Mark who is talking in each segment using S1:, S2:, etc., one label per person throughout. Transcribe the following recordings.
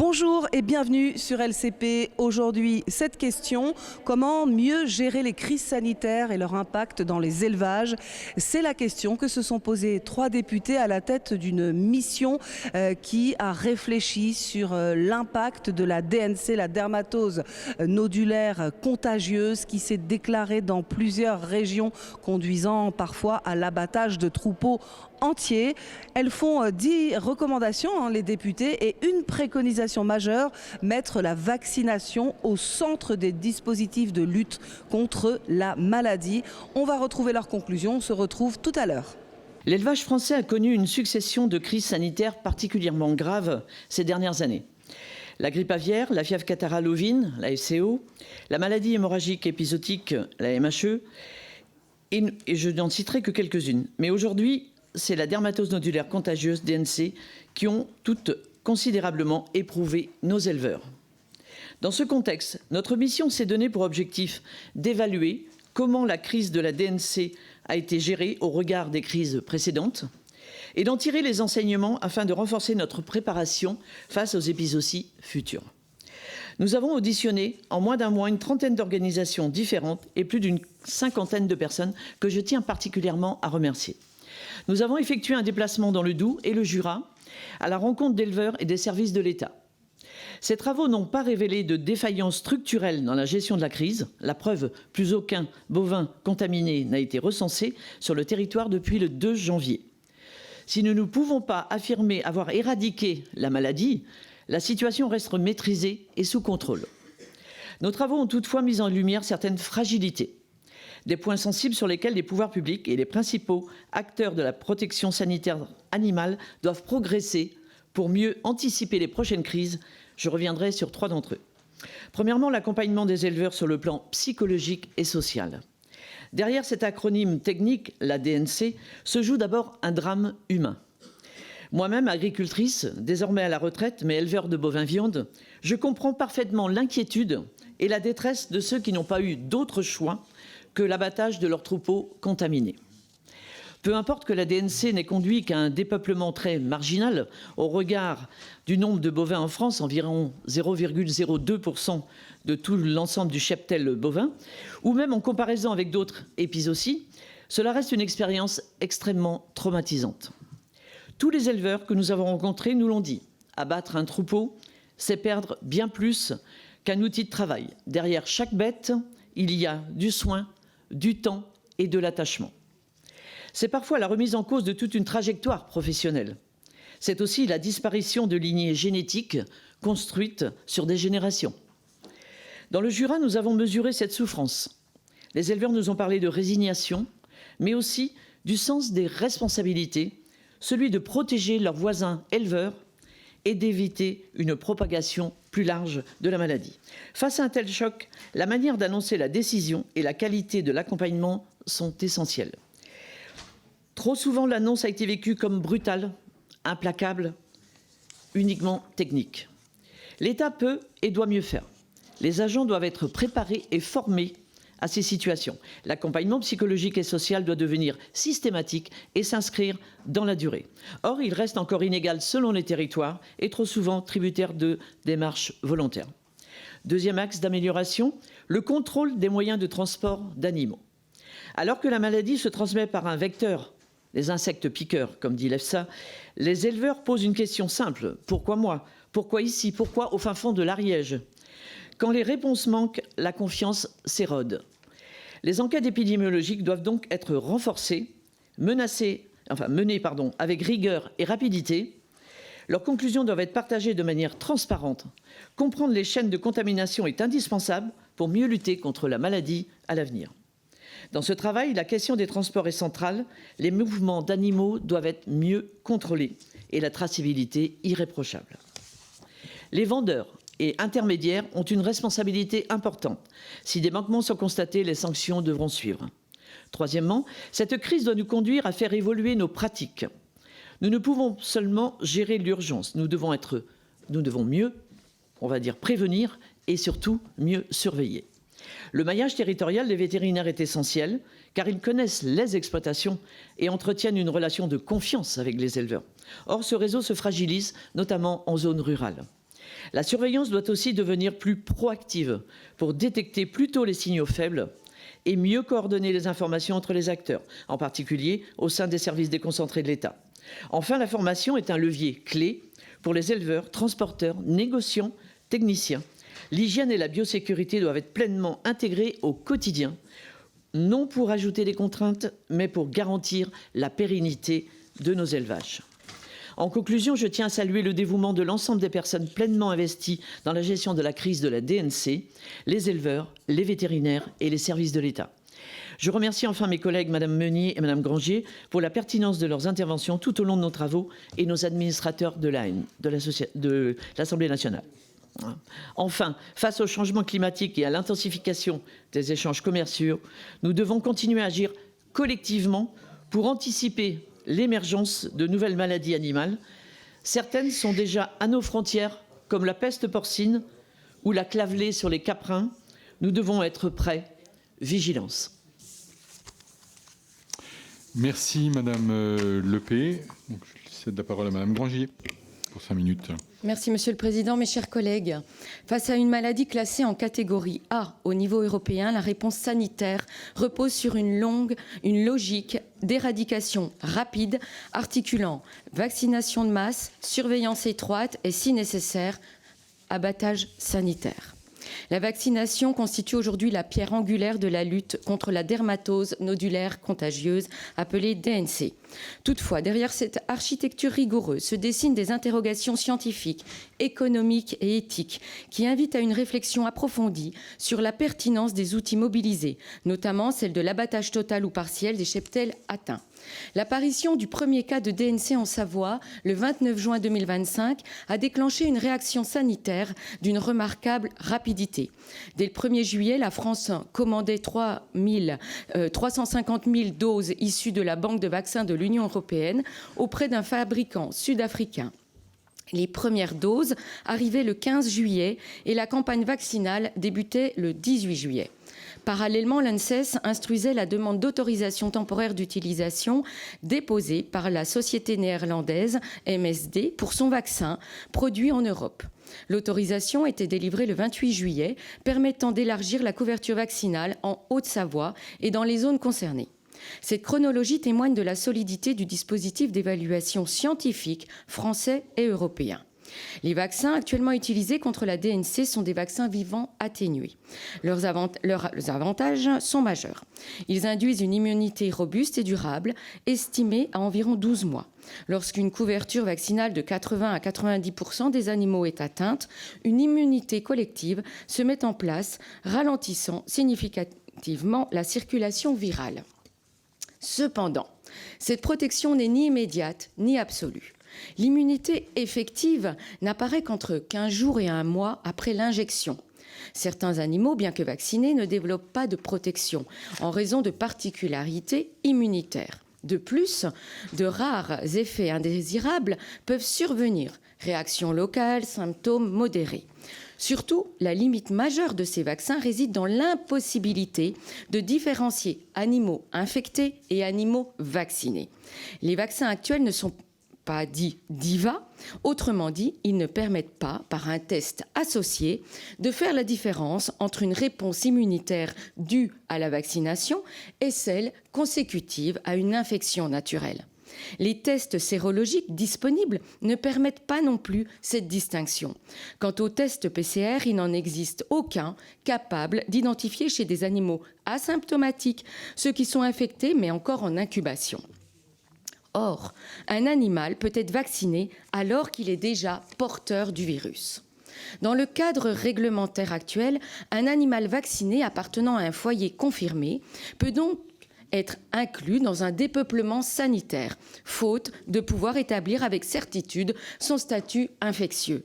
S1: Bonjour et bienvenue sur LCP. Aujourd'hui, cette question, comment mieux gérer les crises sanitaires et leur impact dans les élevages? C'est la question que se sont posées 3 députés à la tête d'une mission qui a réfléchi sur l'impact de la DNC, la dermatose nodulaire contagieuse, qui s'est déclarée dans plusieurs régions, conduisant parfois à l'abattage de troupeaux entiers. Elles font 10 recommandations, les députés, et une préconisation majeure, mettre la vaccination au centre des dispositifs de lutte contre la maladie. On va retrouver leurs conclusions, on se retrouve tout à l'heure.
S2: L'élevage français a connu une succession de crises sanitaires particulièrement graves ces dernières années. La grippe aviaire, la fièvre catarrhale ovine, la FCO, la maladie hémorragique épisodique, la MHE, et je n'en citerai que quelques-unes. Mais aujourd'hui, c'est la dermatose nodulaire contagieuse, DNC, qui ont toutes considérablement éprouvé nos éleveurs. Dans ce contexte, notre mission s'est donnée pour objectif d'évaluer comment la crise de la DNC a été gérée au regard des crises précédentes et d'en tirer les enseignements afin de renforcer notre préparation face aux épizooties futures. Nous avons auditionné en moins d'un mois une trentaine d'organisations différentes et plus d'une 50aine de personnes que je tiens particulièrement à remercier. Nous avons effectué un déplacement dans le Doubs et le Jura à la rencontre d'éleveurs et des services de l'État. Ces travaux n'ont pas révélé de défaillance structurelle dans la gestion de la crise. La preuve, plus aucun bovin contaminé n'a été recensé sur le territoire depuis le 2 janvier. Si nous ne pouvons pas affirmer avoir éradiqué la maladie, la situation reste maîtrisée et sous contrôle. Nos travaux ont toutefois mis en lumière certaines fragilités, des points sensibles sur lesquels les pouvoirs publics et les principaux acteurs de la protection sanitaire animale doivent progresser pour mieux anticiper les prochaines crises. Je reviendrai sur 3 d'entre eux. Premièrement, l'accompagnement des éleveurs sur le plan psychologique et social. Derrière cet acronyme technique, la DNC, se joue d'abord un drame humain. Moi-même, agricultrice, désormais à la retraite, mais éleveur de bovins viande, je comprends parfaitement l'inquiétude et la détresse de ceux qui n'ont pas eu d'autre choix que l'abattage de leurs troupeaux contaminés. Peu importe que la DNC n'ait conduit qu'à un dépeuplement très marginal au regard du nombre de bovins en France, environ 0,02% de tout l'ensemble du cheptel bovin, ou même en comparaison avec d'autres épizooties, cela reste une expérience extrêmement traumatisante. Tous les éleveurs que nous avons rencontrés nous l'ont dit, abattre un troupeau, c'est perdre bien plus qu'un outil de travail. Derrière chaque bête, il y a du soin, du temps et de l'attachement. C'est parfois la remise en cause de toute une trajectoire professionnelle. C'est aussi la disparition de lignées génétiques construites sur des générations. Dans le Jura, nous avons mesuré cette souffrance. Les éleveurs nous ont parlé de résignation, mais aussi du sens des responsabilités, celui de protéger leurs voisins éleveurs et d'éviter une propagation plus large de la maladie. Face à un tel choc, la manière d'annoncer la décision et la qualité de l'accompagnement sont essentielles. Trop souvent, l'annonce a été vécue comme brutale, implacable, uniquement technique. L'État peut et doit mieux faire. Les agents doivent être préparés et formés à ces situations. L'accompagnement psychologique et social doit devenir systématique et s'inscrire dans la durée. Or, il reste encore inégal selon les territoires et trop souvent tributaire de démarches volontaires. Deuxième axe d'amélioration, le contrôle des moyens de transport d'animaux. Alors que la maladie se transmet par un vecteur, les insectes piqueurs, comme dit l'EFSA, les éleveurs posent une question simple. Pourquoi moi? Pourquoi ici? Pourquoi au fin fond de l'Ariège? Quand les réponses manquent, la confiance s'érode. Les enquêtes épidémiologiques doivent donc être renforcées, menées avec rigueur et rapidité. Leurs conclusions doivent être partagées de manière transparente. Comprendre les chaînes de contamination est indispensable pour mieux lutter contre la maladie à l'avenir. Dans ce travail, la question des transports est centrale. Les mouvements d'animaux doivent être mieux contrôlés et la traçabilité irréprochable. Les vendeurs et intermédiaires ont une responsabilité importante. Si des manquements sont constatés, les sanctions devront suivre. Troisièmement, cette crise doit nous conduire à faire évoluer nos pratiques. Nous ne pouvons seulement gérer l'urgence. Nous devons mieux, prévenir et surtout mieux surveiller. Le maillage territorial des vétérinaires est essentiel car ils connaissent les exploitations et entretiennent une relation de confiance avec les éleveurs. Or, ce réseau se fragilise, notamment en zone rurale. La surveillance doit aussi devenir plus proactive pour détecter plus tôt les signaux faibles et mieux coordonner les informations entre les acteurs, en particulier au sein des services déconcentrés de l'État. Enfin, la formation est un levier clé pour les éleveurs, transporteurs, négociants, techniciens. L'hygiène et la biosécurité doivent être pleinement intégrées au quotidien, non pour ajouter des contraintes, mais pour garantir la pérennité de nos élevages. En conclusion, je tiens à saluer le dévouement de l'ensemble des personnes pleinement investies dans la gestion de la crise de la DNC, les éleveurs, les vétérinaires et les services de l'État. Je remercie enfin mes collègues Mme Meunier et Mme Grangier pour la pertinence de leurs interventions tout au long de nos travaux et nos administrateurs de l'Assemblée nationale. Enfin, face au changement climatique et à l'intensification des échanges commerciaux, nous devons continuer à agir collectivement pour anticiper l'émergence de nouvelles maladies animales. Certaines sont déjà à nos frontières, comme la peste porcine ou la clavelée sur les caprins. Nous devons être prêts. Vigilance.
S3: Merci Madame Lepé. Donc, je cède la parole à Madame Grangier pour 5 minutes.
S4: Merci Monsieur le Président, mes chers collègues. Face à une maladie classée en catégorie A au niveau européen, la réponse sanitaire repose sur une logique d'éradication rapide, articulant vaccination de masse, surveillance étroite et, si nécessaire, abattage sanitaire. La vaccination constitue aujourd'hui la pierre angulaire de la lutte contre la dermatose nodulaire contagieuse, appelée DNC. Toutefois, derrière cette architecture rigoureuse se dessinent des interrogations scientifiques, économiques et éthiques qui invitent à une réflexion approfondie sur la pertinence des outils mobilisés, notamment celle de l'abattage total ou partiel des cheptels atteints. L'apparition du premier cas de DNC en Savoie, le 29 juin 2025, a déclenché une réaction sanitaire d'une remarquable rapidité. Dès le 1er juillet, la France commandait 350 000 doses issues de la banque de vaccins de l'Union européenne auprès d'un fabricant sud-africain. Les premières doses arrivaient le 15 juillet et la campagne vaccinale débutait le 18 juillet. Parallèlement, l'ANSES instruisait la demande d'autorisation temporaire d'utilisation déposée par la société néerlandaise MSD pour son vaccin produit en Europe. L'autorisation était délivrée le 28 juillet, permettant d'élargir la couverture vaccinale en Haute-Savoie et dans les zones concernées. Cette chronologie témoigne de la solidité du dispositif d'évaluation scientifique français et européen. Les vaccins actuellement utilisés contre la DNC sont des vaccins vivants atténués. Leurs avantages sont majeurs. Ils induisent une immunité robuste et durable, estimée à environ 12 mois. Lorsqu'une couverture vaccinale de 80 à 90% des animaux est atteinte, une immunité collective se met en place, ralentissant significativement la circulation virale. Cependant, cette protection n'est ni immédiate ni absolue. L'immunité effective n'apparaît qu'entre 15 jours et 1 mois après l'injection. Certains animaux, bien que vaccinés, ne développent pas de protection en raison de particularités immunitaires. De plus, de rares effets indésirables peuvent survenir, réactions locales, symptômes modérés. Surtout, la limite majeure de ces vaccins réside dans l'impossibilité de différencier animaux infectés et animaux vaccinés. Les vaccins actuels ne sont pas dits DIVA, autrement dit, ils ne permettent pas, par un test associé, de faire la différence entre une réponse immunitaire due à la vaccination et celle consécutive à une infection naturelle. Les tests sérologiques disponibles ne permettent pas non plus cette distinction. Quant aux tests PCR, il n'en existe aucun capable d'identifier chez des animaux asymptomatiques ceux qui sont infectés mais encore en incubation. Or, un animal peut être vacciné alors qu'il est déjà porteur du virus. Dans le cadre réglementaire actuel, un animal vacciné appartenant à un foyer confirmé peut donc être inclus dans un dépeuplement sanitaire, faute de pouvoir établir avec certitude son statut infectieux.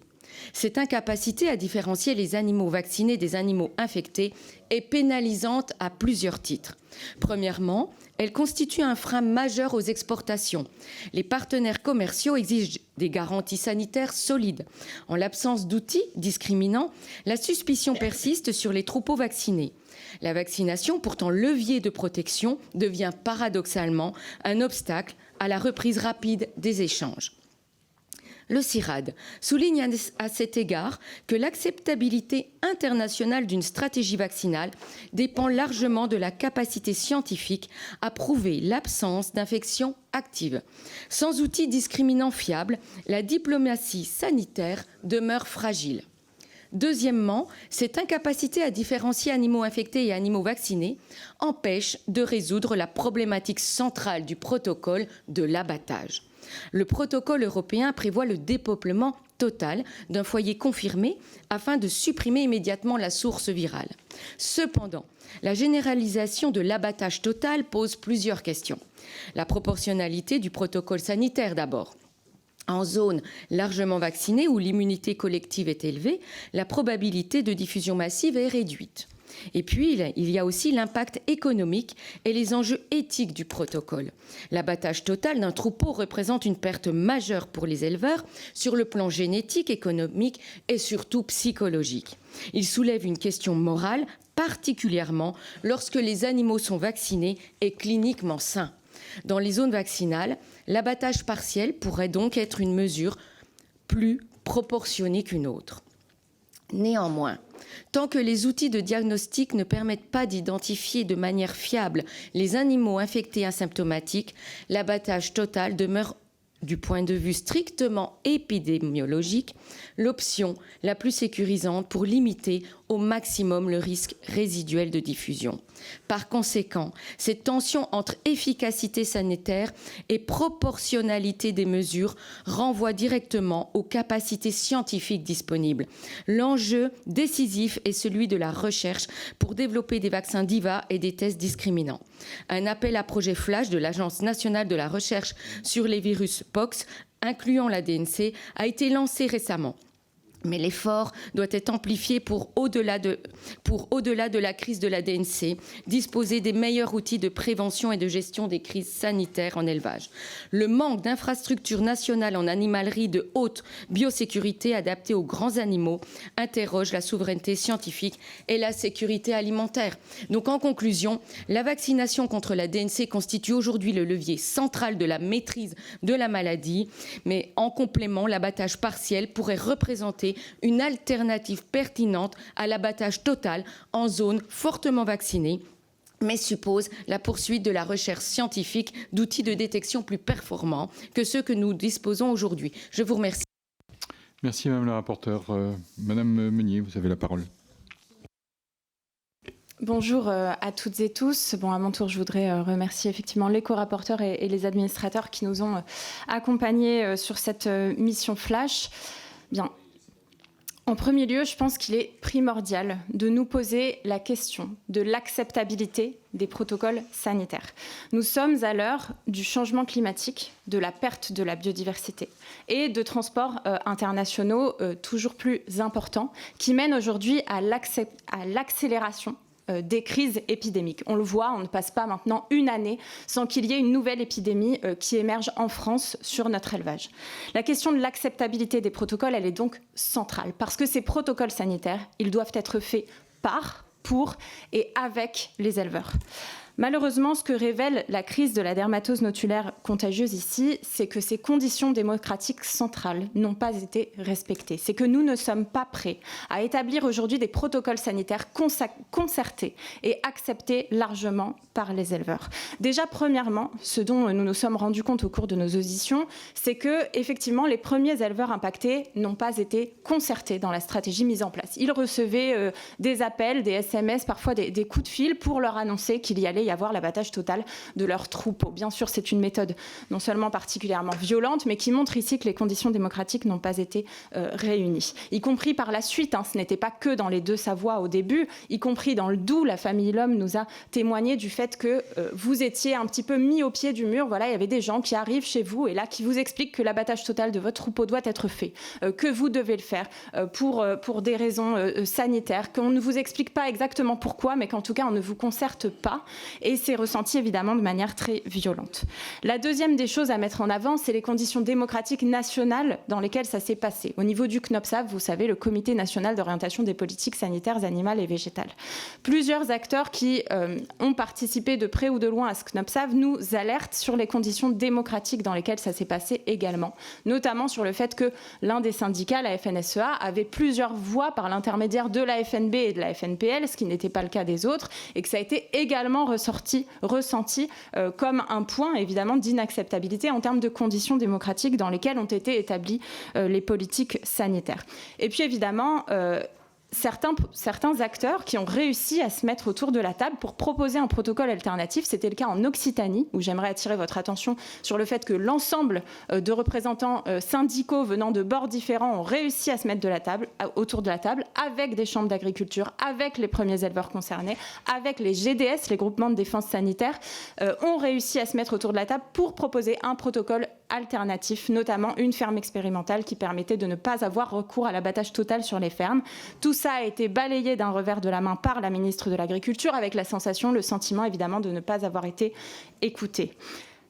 S4: Cette incapacité à différencier les animaux vaccinés des animaux infectés est pénalisante à plusieurs titres. Premièrement, elle constitue un frein majeur aux exportations. Les partenaires commerciaux exigent des garanties sanitaires solides. En l'absence d'outils discriminants, la suspicion persiste sur les troupeaux vaccinés. La vaccination, pourtant levier de protection, devient paradoxalement un obstacle à la reprise rapide des échanges. Le CIRAD souligne à cet égard que l'acceptabilité internationale d'une stratégie vaccinale dépend largement de la capacité scientifique à prouver l'absence d'infection active. Sans outils discriminants fiables, la diplomatie sanitaire demeure fragile. Deuxièmement, cette incapacité à différencier animaux infectés et animaux vaccinés empêche de résoudre la problématique centrale du protocole de l'abattage. Le protocole européen prévoit le dépeuplement total d'un foyer confirmé afin de supprimer immédiatement la source virale. Cependant, la généralisation de l'abattage total pose plusieurs questions. La proportionnalité du protocole sanitaire d'abord. En zone largement vaccinée où l'immunité collective est élevée, la probabilité de diffusion massive est réduite. Et puis, il y a aussi l'impact économique et les enjeux éthiques du protocole. L'abattage total d'un troupeau représente une perte majeure pour les éleveurs sur le plan génétique, économique et surtout psychologique. Il soulève une question morale, particulièrement lorsque les animaux sont vaccinés et cliniquement sains. Dans les zones vaccinales, l'abattage partiel pourrait donc être une mesure plus proportionnée qu'une autre. Néanmoins, tant que les outils de diagnostic ne permettent pas d'identifier de manière fiable les animaux infectés asymptomatiques, l'abattage total demeure, du point de vue strictement épidémiologique, l'option la plus sécurisante pour limiter au maximum le risque résiduel de diffusion. Par conséquent, cette tension entre efficacité sanitaire et proportionnalité des mesures renvoie directement aux capacités scientifiques disponibles. L'enjeu décisif est celui de la recherche pour développer des vaccins d'IVA et des tests discriminants. Un appel à projet flash de l'Agence nationale de la recherche sur les virus POX, incluant la DNC, a été lancé récemment. Mais l'effort doit être amplifié pour au-delà de la crise de la DNC, disposer des meilleurs outils de prévention et de gestion des crises sanitaires en élevage. Le manque d'infrastructures nationales en animalerie de haute biosécurité adaptées aux grands animaux interroge la souveraineté scientifique et la sécurité alimentaire. Donc en conclusion, la vaccination contre la DNC constitue aujourd'hui le levier central de la maîtrise de la maladie, mais en complément, l'abattage partiel pourrait représenter une alternative pertinente à l'abattage total en zone fortement vaccinée, mais suppose la poursuite de la recherche scientifique d'outils de détection plus performants que ceux que nous disposons aujourd'hui. Je vous remercie.
S3: Merci Madame la rapporteure. Madame Meunier, vous avez la parole.
S5: Bonjour à toutes et tous. Bon, à mon tour, je voudrais remercier effectivement les co-rapporteurs et les administrateurs qui nous ont accompagnés sur cette mission flash. Bien. En premier lieu, je pense qu'il est primordial de nous poser la question de l'acceptabilité des protocoles sanitaires. Nous sommes à l'heure du changement climatique, de la perte de la biodiversité et de transports internationaux toujours plus importants qui mènent aujourd'hui à l'accélération des crises épidémiques. On le voit, on ne passe pas maintenant une année sans qu'il y ait une nouvelle épidémie qui émerge en France sur notre élevage. La question de l'acceptabilité des protocoles, elle est donc centrale parce que ces protocoles sanitaires, ils doivent être faits par, pour et avec les éleveurs. Malheureusement, ce que révèle la crise de la dermatose nodulaire contagieuse ici, c'est que ces conditions démocratiques centrales n'ont pas été respectées. C'est que nous ne sommes pas prêts à établir aujourd'hui des protocoles sanitaires concertés et acceptés largement par les éleveurs. Déjà, premièrement, ce dont nous nous sommes rendus compte au cours de nos auditions, c'est que, effectivement, les premiers éleveurs impactés n'ont pas été concertés dans la stratégie mise en place. Ils recevaient des appels, des SMS, parfois des coups de fil pour leur annoncer qu'il y allait y avoir l'abattage total de leur troupeau. Bien sûr, c'est une méthode non seulement particulièrement violente, mais qui montre ici que les conditions démocratiques n'ont pas été réunies. Y compris par la suite, ce n'était pas que dans les Deux-Savoie au début, y compris dans le Doubs, la famille Lhomme nous a témoigné du fait que vous étiez un petit peu mis au pied du mur. Voilà, il y avait des gens qui arrivent chez vous et là qui vous expliquent que l'abattage total de votre troupeau doit être fait, que vous devez le faire pour des raisons sanitaires, qu'on ne vous explique pas exactement pourquoi, mais qu'en tout cas on ne vous concerte pas. et c'est ressenti évidemment de manière très violente. La deuxième des choses à mettre en avant, c'est les conditions démocratiques nationales dans lesquelles ça s'est passé. Au niveau du CNOPSAV, vous savez, le Comité national d'orientation des politiques sanitaires animales et végétales. Plusieurs acteurs qui ont participé de près ou de loin à ce CNOPSAV nous alertent sur les conditions démocratiques dans lesquelles ça s'est passé également, notamment sur le fait que l'un des syndicats, la FNSEA, avait plusieurs voix par l'intermédiaire de la FNB et de la FNPL, ce qui n'était pas le cas des autres, et que ça a été également ressenti comme un point évidemment d'inacceptabilité en termes de conditions démocratiques dans lesquelles ont été établies les politiques sanitaires. Et puis évidemment, certains acteurs qui ont réussi à se mettre autour de la table pour proposer un protocole alternatif. C'était le cas en Occitanie, où j'aimerais attirer votre attention sur le fait que l'ensemble de représentants syndicaux venant de bords différents ont réussi à se mettre autour de la table, avec des chambres d'agriculture, avec les premiers éleveurs concernés, avec les GDS, les groupements de défense sanitaire, ont réussi à se mettre autour de la table pour proposer un protocole alternatif, notamment une ferme expérimentale qui permettait de ne pas avoir recours à l'abattage total sur les fermes. Tout ça a été balayé d'un revers de la main par la ministre de l'Agriculture, avec la sensation, le sentiment évidemment de ne pas avoir été écouté.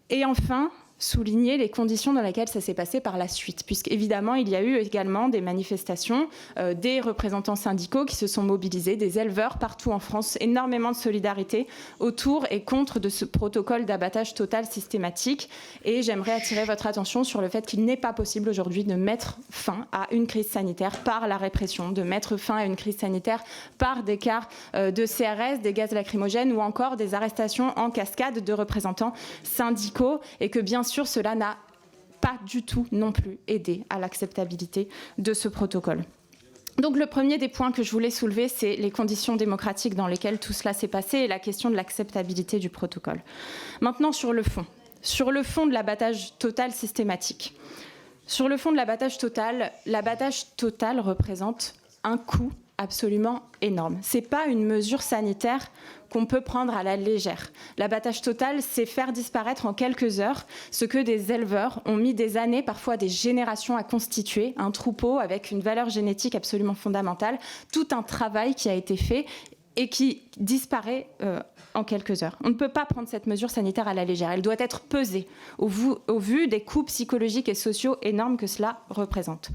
S5: Et enfin, souligner les conditions dans lesquelles ça s'est passé par la suite, puisqu'évidemment, il y a eu également des manifestations, des représentants syndicaux qui se sont mobilisés, des éleveurs partout en France, énormément de solidarité autour et contre de ce protocole d'abattage total systématique. Et j'aimerais attirer votre attention sur le fait qu'il n'est pas possible aujourd'hui de mettre fin à une crise sanitaire par la répression, de mettre fin à une crise sanitaire par des cas de CRS, des gaz lacrymogènes ou encore des arrestations en cascade de représentants syndicaux, et que bien sûr, cela n'a pas du tout non plus aidé à l'acceptabilité de ce protocole. Donc le premier des points que je voulais soulever, c'est les conditions démocratiques dans lesquelles tout cela s'est passé et la question de l'acceptabilité du protocole. Maintenant, sur le fond de l'abattage total systématique. Sur le fond de l'abattage total représente un coût absolument énorme. Ce n'est pas une mesure sanitaire qu'on peut prendre à la légère. L'abattage total, c'est faire disparaître en quelques heures ce que des éleveurs ont mis des années, parfois des générations à constituer, un troupeau avec une valeur génétique absolument fondamentale, tout un travail qui a été fait et qui disparaît en quelques heures. On ne peut pas prendre cette mesure sanitaire à la légère. Elle doit être pesée au vu des coûts psychologiques et sociaux énormes que cela représente.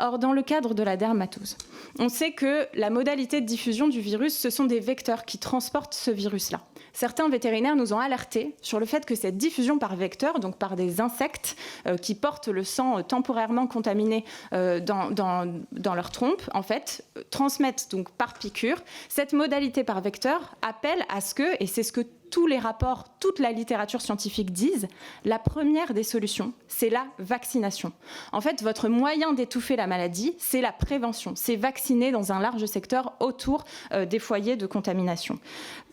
S5: Or, dans le cadre de la dermatose, on sait que la modalité de diffusion du virus, ce sont des vecteurs qui transportent ce virus-là. Certains vétérinaires nous ont alertés sur le fait que cette diffusion par vecteur, donc par des insectes qui portent le sang temporairement contaminé dans leur trompe, en fait, transmettent donc par piqûre. Cette modalité par vecteur appelle à ce que, et c'est ce que tous les rapports, toute la littérature scientifique disent, la première des solutions, c'est la vaccination. En fait, votre moyen d'étouffer la maladie, c'est la prévention, c'est vacciner dans un large secteur autour des foyers de contamination.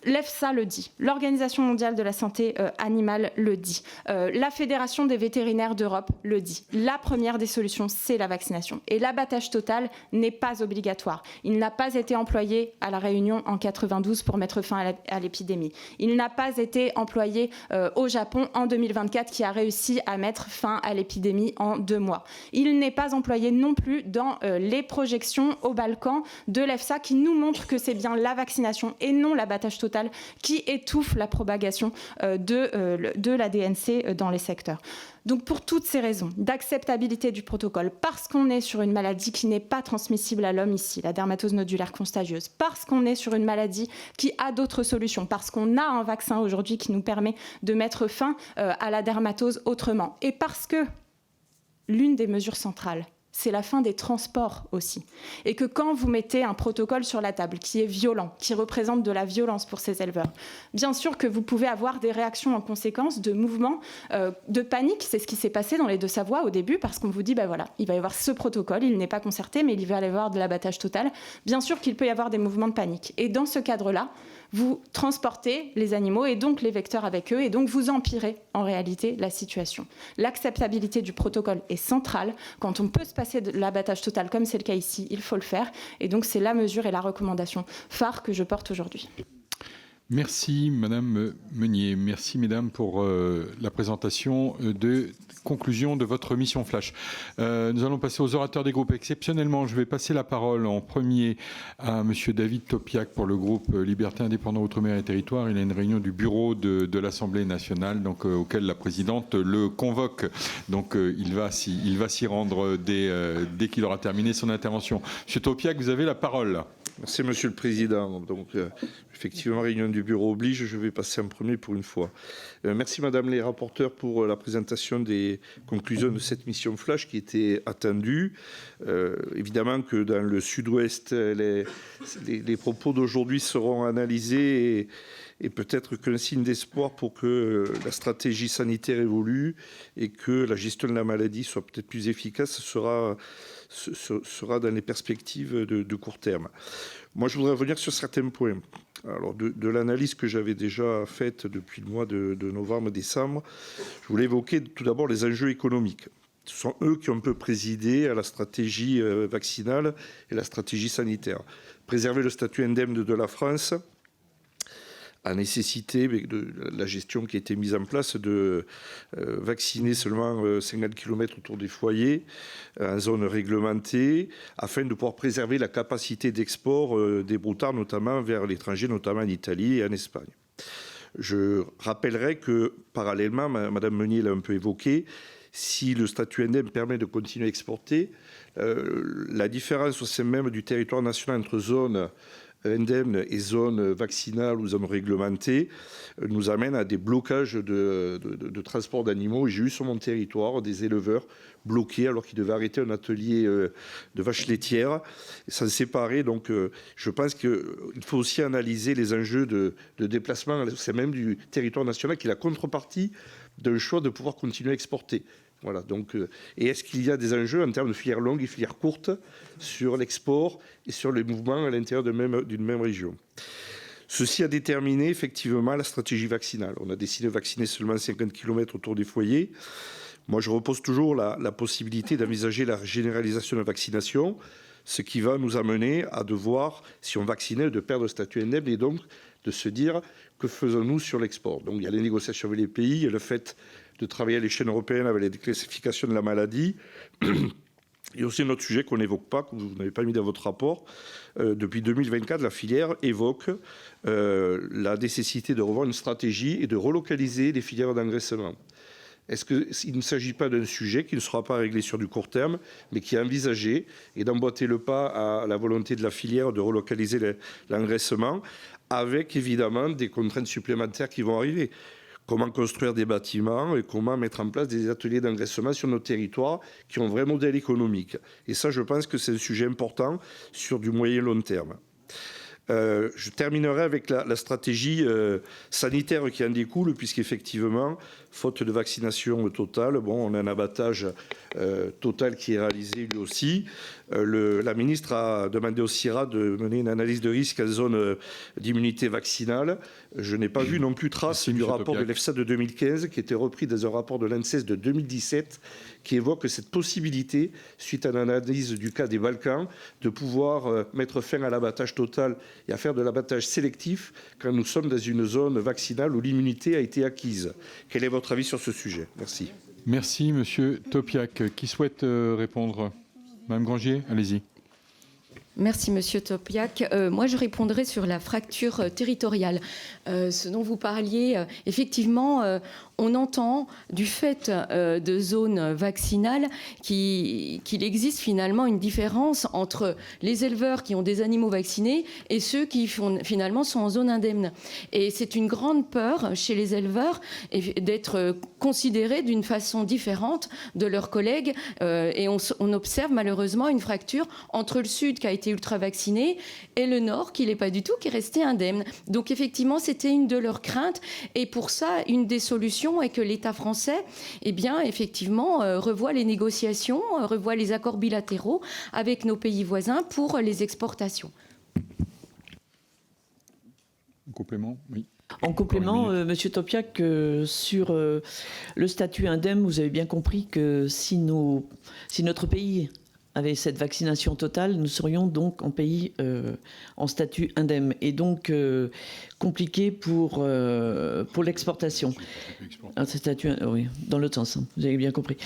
S5: L'EFSA le dit, l'Organisation mondiale de la santé animale le dit, la Fédération des vétérinaires d'Europe le dit. La première des solutions, c'est la vaccination. Et l'abattage total n'est pas obligatoire. Il n'a pas été employé à La Réunion en 92 pour mettre fin à l'épidémie. Il n'a pas été employé au Japon en 2024, qui a réussi à mettre fin à l'épidémie en 2 mois. Il n'est pas employé non plus dans les projections au Balkan de l'EFSA, qui nous montrent que c'est bien la vaccination et non l'abattage total qui étouffe la propagation de la DNC dans les secteurs. Donc pour toutes ces raisons d'acceptabilité du protocole, parce qu'on est sur une maladie qui n'est pas transmissible à l'homme ici, la dermatose nodulaire contagieuse, parce qu'on est sur une maladie qui a d'autres solutions, parce qu'on a un vaccin aujourd'hui qui nous permet de mettre fin à la dermatose autrement, et parce que l'une des mesures centrales, c'est la fin des transports aussi. Et que quand vous mettez un protocole sur la table qui est violent, qui représente de la violence pour ces éleveurs, bien sûr que vous pouvez avoir des réactions en conséquence, de mouvements, de panique. C'est ce qui s'est passé dans les Deux-Savoie au début, parce qu'on vous dit, voilà, il va y avoir ce protocole, il n'est pas concerté, mais il va y avoir de l'abattage total. Bien sûr qu'il peut y avoir des mouvements de panique. Et dans ce cadre-là, vous transportez les animaux et donc les vecteurs avec eux, et donc vous empirez en réalité la situation. L'acceptabilité du protocole est centrale. Quand on peut se passer de l'abattage total, comme c'est le cas ici, il faut le faire. Et donc c'est la mesure et la recommandation phare que je porte aujourd'hui.
S3: Merci Madame Meunier, merci Mesdames pour la présentation de conclusion de votre mission Flash. Nous allons passer aux orateurs des groupes. Exceptionnellement, je vais passer la parole en premier à Monsieur David Topiak pour le groupe Liberté Indépendants Outre-mer et Territoires. Il a une réunion du bureau de l'Assemblée nationale, donc auquel la présidente le convoque. Donc il va s'y rendre dès qu'il aura terminé son intervention. Monsieur Topiak, vous avez la parole.
S6: Merci Monsieur le Président. Donc, effectivement, réunion du bureau oblige, je vais passer en premier pour une fois. Merci Madame les rapporteurs pour la présentation des conclusions de cette mission Flash qui était attendue. Évidemment que dans le sud-ouest, les propos d'aujourd'hui seront analysés et peut-être qu'un signe d'espoir pour que la stratégie sanitaire évolue et que la gestion de la maladie soit peut-être plus efficace sera dans les perspectives de court terme. Moi, je voudrais revenir sur certains points. Alors, de l'analyse que j'avais déjà faite depuis le mois de novembre-décembre, je voulais évoquer tout d'abord les enjeux économiques. Ce sont eux qui ont un peu présidé à la stratégie vaccinale et la stratégie sanitaire. Préserver le statut indemne de la France a nécessité de la gestion qui a été mise en place de vacciner seulement 50 km autour des foyers en zone réglementée afin de pouvoir préserver la capacité d'export des broutards, notamment vers l'étranger, notamment en Italie et en Espagne. Je rappellerai que parallèlement, Madame Meunier l'a un peu évoqué, si le statut indemne permet de continuer à exporter, la différence au sein même du territoire national entre zones indemnes et zones vaccinales ou zones réglementées nous amène à des blocages de transport d'animaux. J'ai eu sur mon territoire des éleveurs bloqués alors qu'ils devaient arrêter un atelier de vaches laitières et s'en séparer. Donc je pense qu'il faut aussi analyser les enjeux de déplacement, c'est même du territoire national qui est la contrepartie d'un choix de pouvoir continuer à exporter. Voilà, donc, et est-ce qu'il y a des enjeux en termes de filières longues et filières courtes sur l'export et sur les mouvements à l'intérieur d'une même région? Ceci a déterminé effectivement la stratégie vaccinale. On a décidé de vacciner seulement 50 km autour des foyers. Moi, je repose toujours la possibilité d'envisager la généralisation de la vaccination, ce qui va nous amener à devoir, si on vaccinait, de perdre le statut indemne et donc de se dire que faisons-nous sur l'export. Donc il y a les négociations avec les pays, il y a le fait de travailler à l'échelle européenne avec les déclassifications de la maladie. Il y a aussi un autre sujet qu'on n'évoque pas, que vous n'avez pas mis dans votre rapport. Depuis 2024, la filière évoque la nécessité de revoir une stratégie et de relocaliser les filières d'engraissement. Est-ce qu'il ne s'agit pas d'un sujet qui ne sera pas réglé sur du court terme, mais qui est envisagé et d'emboîter le pas à la volonté de la filière de relocaliser l'engraissement, avec évidemment des contraintes supplémentaires qui vont arriver? Comment construire des bâtiments et comment mettre en place des ateliers d'engraissement sur nos territoires qui ont un vrai modèle économique. Et ça, je pense que c'est un sujet important sur du moyen et long terme. Je terminerai avec la stratégie sanitaire qui en découle, puisqu'effectivement, faute de vaccination totale, on a un abattage total qui est réalisé lui aussi. La ministre a demandé au CIRA de mener une analyse de risque en zone d'immunité vaccinale. Je n'ai pas vu non plus trace du rapport de l'EFSA de 2015, qui était repris dans un rapport de l'ANSES de 2017, qui évoque cette possibilité, suite à l'analyse du cas des Balkans, de pouvoir mettre fin à l'abattage total et à faire de l'abattage sélectif quand nous sommes dans une zone vaccinale où l'immunité a été acquise. Quel est votre avis sur ce sujet? Merci.
S3: Merci, Monsieur Topiak. Qui souhaite répondre? Madame Grangier, allez-y.
S4: Merci, Monsieur Topiak. Moi, je répondrai sur la fracture territoriale. Ce dont vous parliez, effectivement, on entend du fait de zones vaccinales qu'il existe finalement une différence entre les éleveurs qui ont des animaux vaccinés et ceux qui finalement sont en zone indemne. Et c'est une grande peur chez les éleveurs d'être considérés d'une façon différente de leurs collègues. Et on observe malheureusement une fracture entre le sud qui a été ultra vacciné et le nord qui l'est pas du tout, qui est resté indemne. Donc effectivement, c'était une de leurs craintes. Et pour ça, une des solutions est que l'État français, eh bien, effectivement, revoit les négociations, revoit les accords bilatéraux avec nos pays voisins pour les exportations.
S3: En complément, oui.
S2: En complément, Monsieur Topiak, sur le statut indemne, vous avez bien compris que si notre pays avec cette vaccination totale, nous serions donc en pays en statut indemne et donc compliqué pour l'exportation. Oui, dans l'autre sens, vous avez bien compris.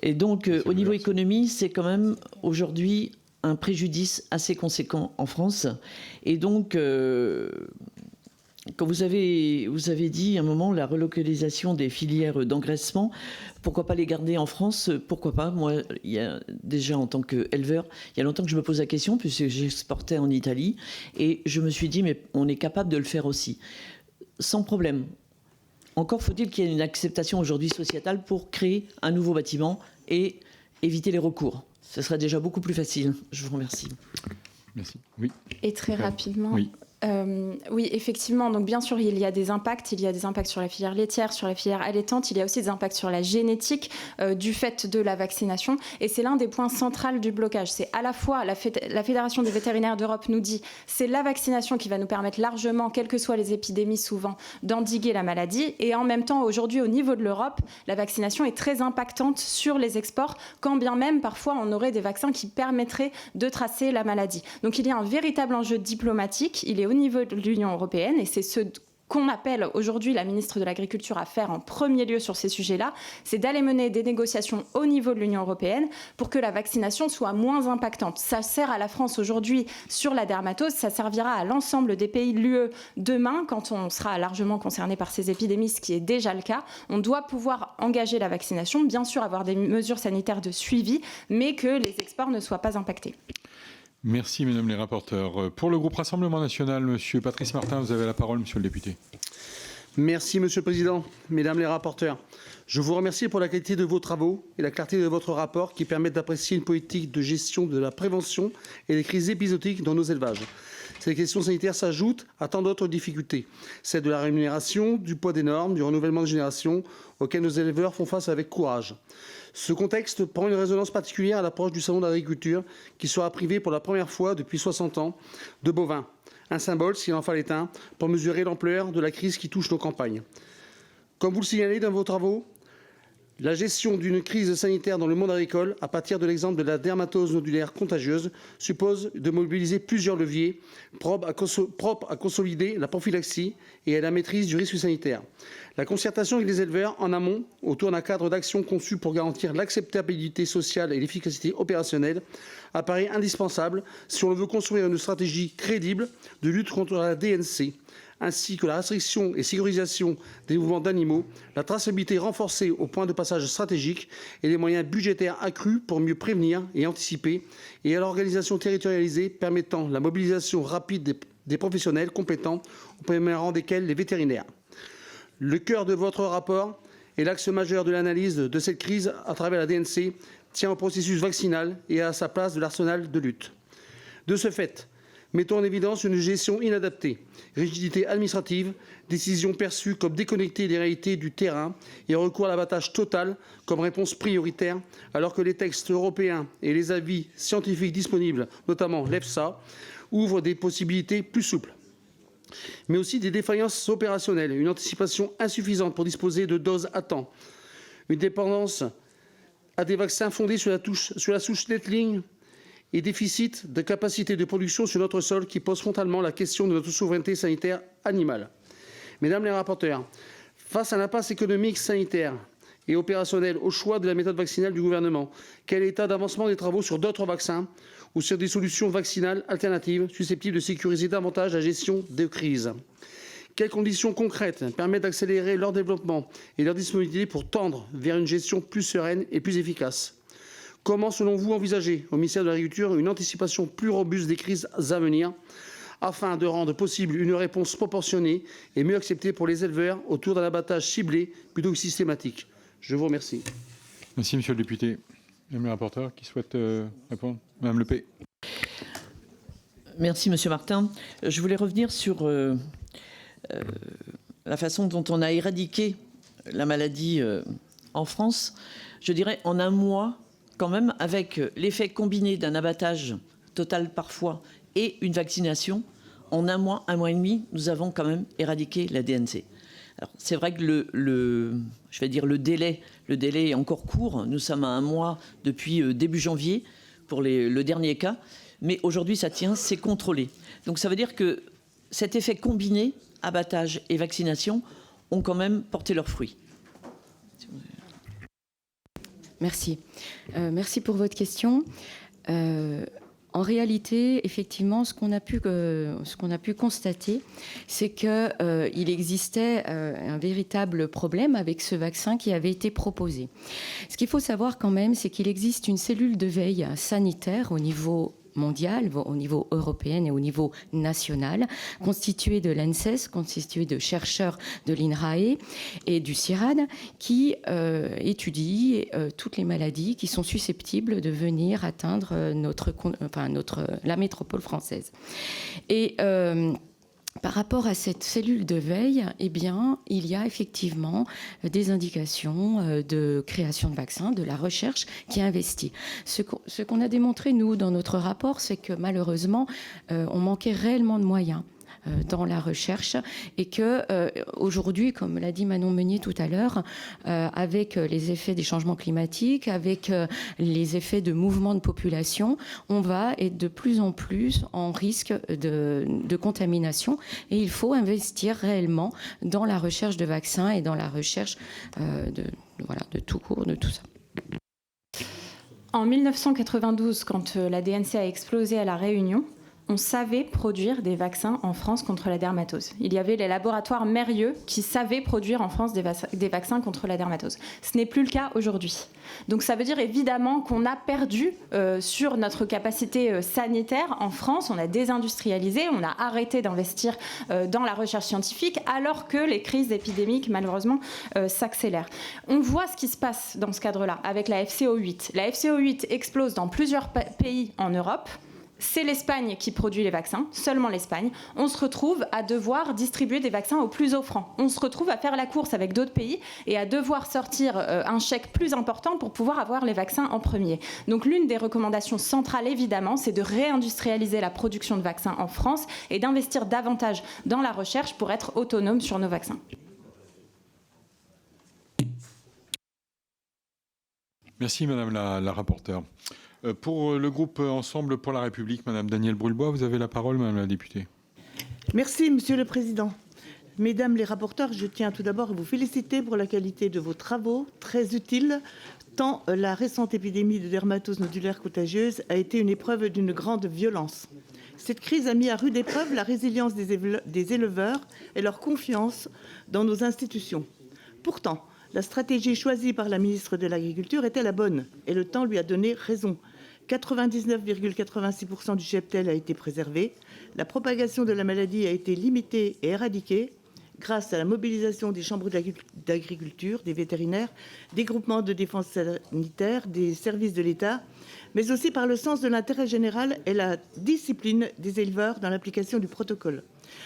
S2: Et donc, au niveau économie, c'est quand même aujourd'hui un préjudice assez conséquent en France. Et donc, quand vous avez dit à un moment la relocalisation des filières d'engraissement, pourquoi pas les garder en France? Pourquoi pas? Moi, il y a déjà en tant qu'éleveur, il y a longtemps que je me pose la question puisque j'exportais en Italie et je me suis dit mais on est capable de le faire aussi, sans problème. Encore faut-il qu'il y ait une acceptation aujourd'hui sociétale pour créer un nouveau bâtiment et éviter les recours. Ce serait déjà beaucoup plus facile. Je vous remercie.
S3: Merci. Oui.
S5: Et très rapidement.
S3: Oui.
S5: Oui, effectivement. Donc, bien sûr, il y a des impacts. Il y a des impacts sur la filière laitière, sur la filière allaitante. Il y a aussi des impacts sur la génétique du fait de la vaccination. Et c'est l'un des points centraux du blocage. C'est à la fois la Fédération des vétérinaires d'Europe nous dit c'est la vaccination qui va nous permettre largement, quelles que soient les épidémies souvent, d'endiguer la maladie. Et en même temps, aujourd'hui, au niveau de l'Europe, la vaccination est très impactante sur les exports, quand bien même, parfois, on aurait des vaccins qui permettraient de tracer la maladie. Donc, il y a un véritable enjeu diplomatique. Il est au niveau de l'Union européenne et c'est ce qu'on appelle aujourd'hui la ministre de l'Agriculture à faire en premier lieu sur ces sujets-là, c'est d'aller mener des négociations au niveau de l'Union européenne pour que la vaccination soit moins impactante. Ça sert à la France aujourd'hui sur la dermatose, ça servira à l'ensemble des pays de l'UE demain quand on sera largement concerné par ces épidémies, ce qui est déjà le cas. On doit pouvoir engager la vaccination, bien sûr avoir des mesures sanitaires de suivi, mais que les exports ne soient pas impactés.
S3: Merci, mesdames les rapporteurs. Pour le groupe Rassemblement national, monsieur Patrice Martin, vous avez la parole, monsieur le député.
S7: Merci, monsieur le président, mesdames les rapporteurs. Je vous remercie pour la qualité de vos travaux et la clarté de votre rapport qui permettent d'apprécier une politique de gestion de la prévention et des crises épisodiques dans nos élevages. Ces questions sanitaires s'ajoutent à tant d'autres difficultés, celles de la rémunération, du poids des normes, du renouvellement de génération auxquelles nos éleveurs font face avec courage. Ce contexte prend une résonance particulière à l'approche du salon d'agriculture qui sera privé pour la première fois depuis 60 ans de bovins. Un symbole, s'il en fallait un, pour mesurer l'ampleur de la crise qui touche nos campagnes. Comme vous le signalez dans vos travaux, la gestion d'une crise sanitaire dans le monde agricole, à partir de l'exemple de la dermatose nodulaire contagieuse, suppose de mobiliser plusieurs leviers propres à consolider la prophylaxie et à la maîtrise du risque sanitaire. La concertation avec les éleveurs en amont, autour d'un cadre d'action conçu pour garantir l'acceptabilité sociale et l'efficacité opérationnelle, apparaît indispensable si on veut construire une stratégie crédible de lutte contre la DNC, ainsi que la restriction et sécurisation des mouvements d'animaux, la traçabilité renforcée au point de passage stratégique et les moyens budgétaires accrus pour mieux prévenir et anticiper, et à l'organisation territorialisée permettant la mobilisation rapide des professionnels compétents, au premier rang desquels les vétérinaires. Le cœur de votre rapport et l'axe majeur de l'analyse de cette crise à travers la DNC tient au processus vaccinal et à sa place de l'arsenal de lutte. De ce fait, mettons en évidence une gestion inadaptée, rigidité administrative, décisions perçues comme déconnectées des réalités du terrain et recours à l'abattage total comme réponse prioritaire, alors que les textes européens et les avis scientifiques disponibles, notamment l'EFSA, ouvrent des possibilités plus souples. Mais aussi des défaillances opérationnelles, une anticipation insuffisante pour disposer de doses à temps, une dépendance à des vaccins fondés sur la souche Netling et déficit de capacité de production sur notre sol qui pose frontalement la question de notre souveraineté sanitaire animale. Mesdames les rapporteurs, face à l'impasse économique, sanitaire et opérationnelle au choix de la méthode vaccinale du gouvernement, quel est l'état d'avancement des travaux sur d'autres vaccins ou sur des solutions vaccinales alternatives susceptibles de sécuriser davantage la gestion des crises? Quelles conditions concrètes permettent d'accélérer leur développement et leur disponibilité pour tendre vers une gestion plus sereine et plus efficace? Comment, selon vous, envisager au ministère de l'Agriculture une anticipation plus robuste des crises à venir afin de rendre possible une réponse proportionnée et mieux acceptée pour les éleveurs autour d'un abattage ciblé plutôt que systématique? Je vous remercie.
S3: Merci, monsieur le député. Madame le rapporteur qui souhaite répondre. Madame Lepay.
S2: Merci, monsieur Martin. Je voulais revenir sur la façon dont on a éradiqué la maladie en France. Je dirais en un mois, quand même, avec l'effet combiné d'un abattage total parfois et une vaccination, en un mois et demi, nous avons quand même éradiqué la DNC. Alors, c'est vrai que le délai est encore court. Nous sommes à un mois depuis début janvier pour le dernier cas, mais aujourd'hui ça tient, c'est contrôlé. Donc ça veut dire que cet effet combiné, abattage et vaccination, ont quand même porté leurs fruits.
S4: Merci. Merci pour votre question. En réalité, effectivement, ce qu'on a pu constater, c'est qu'il existait un véritable problème avec ce vaccin qui avait été proposé. Ce qu'il faut savoir quand même, c'est qu'il existe une cellule de veille sanitaire au niveau mondial, au niveau européen et au niveau national, constituée de l'ANSES, constituée de chercheurs de l'INRAE et du CIRAD, qui étudie toutes les maladies qui sont susceptibles de venir atteindre la métropole française. Et par rapport à cette cellule de veille, eh bien, il y a effectivement des indications de création de vaccins, de la recherche qui est investie. Ce qu'on a démontré, nous, dans notre rapport, c'est que malheureusement, on manquait réellement de moyens dans la recherche et que aujourd'hui, comme l'a dit Manon Meunier tout à l'heure, avec les effets des changements climatiques, avec les effets de mouvement de population, on va être de plus en plus en risque de contamination et il faut investir réellement dans la recherche de vaccins et dans la recherche de tout court, de tout ça.
S5: En 1992, quand la DNC a explosé à La Réunion, on savait produire des vaccins en France contre la dermatose. Il y avait les laboratoires Mérieux qui savaient produire en France des vaccins contre la dermatose. Ce n'est plus le cas aujourd'hui. Donc ça veut dire évidemment qu'on a perdu sur notre capacité sanitaire en France. On a désindustrialisé, on a arrêté d'investir dans la recherche scientifique alors que les crises épidémiques malheureusement s'accélèrent. On voit ce qui se passe dans ce cadre-là avec la FCO8. La FCO8 explose dans plusieurs pays en Europe. C'est l'Espagne qui produit les vaccins, seulement l'Espagne. On se retrouve à devoir distribuer des vaccins aux plus offrants. On se retrouve à faire la course avec d'autres pays et à devoir sortir un chèque plus important pour pouvoir avoir les vaccins en premier. Donc l'une des recommandations centrales, évidemment, c'est de réindustrialiser la production de vaccins en France et d'investir davantage dans la recherche pour être autonome sur nos vaccins.
S3: Merci Madame la rapporteure. Pour le groupe Ensemble pour la République, Madame Danielle Brulbois, vous avez la parole, Madame la députée.
S8: Merci, Monsieur le Président. Mesdames les rapporteurs, je tiens tout d'abord à vous féliciter pour la qualité de vos travaux, très utiles, tant la récente épidémie de dermatose nodulaire contagieuse a été une épreuve d'une grande violence. Cette crise a mis à rude épreuve la résilience des éleveurs et leur confiance dans nos institutions. Pourtant, la stratégie choisie par la ministre de l'Agriculture était la bonne et le temps lui a donné raison. 99,86% du cheptel a été préservé. La propagation de la maladie a été limitée et éradiquée grâce à la mobilisation des chambres d'agriculture, des vétérinaires, des groupements de défense sanitaire, des services de l'État, mais aussi par le sens de l'intérêt général et la discipline des éleveurs dans l'application du protocole.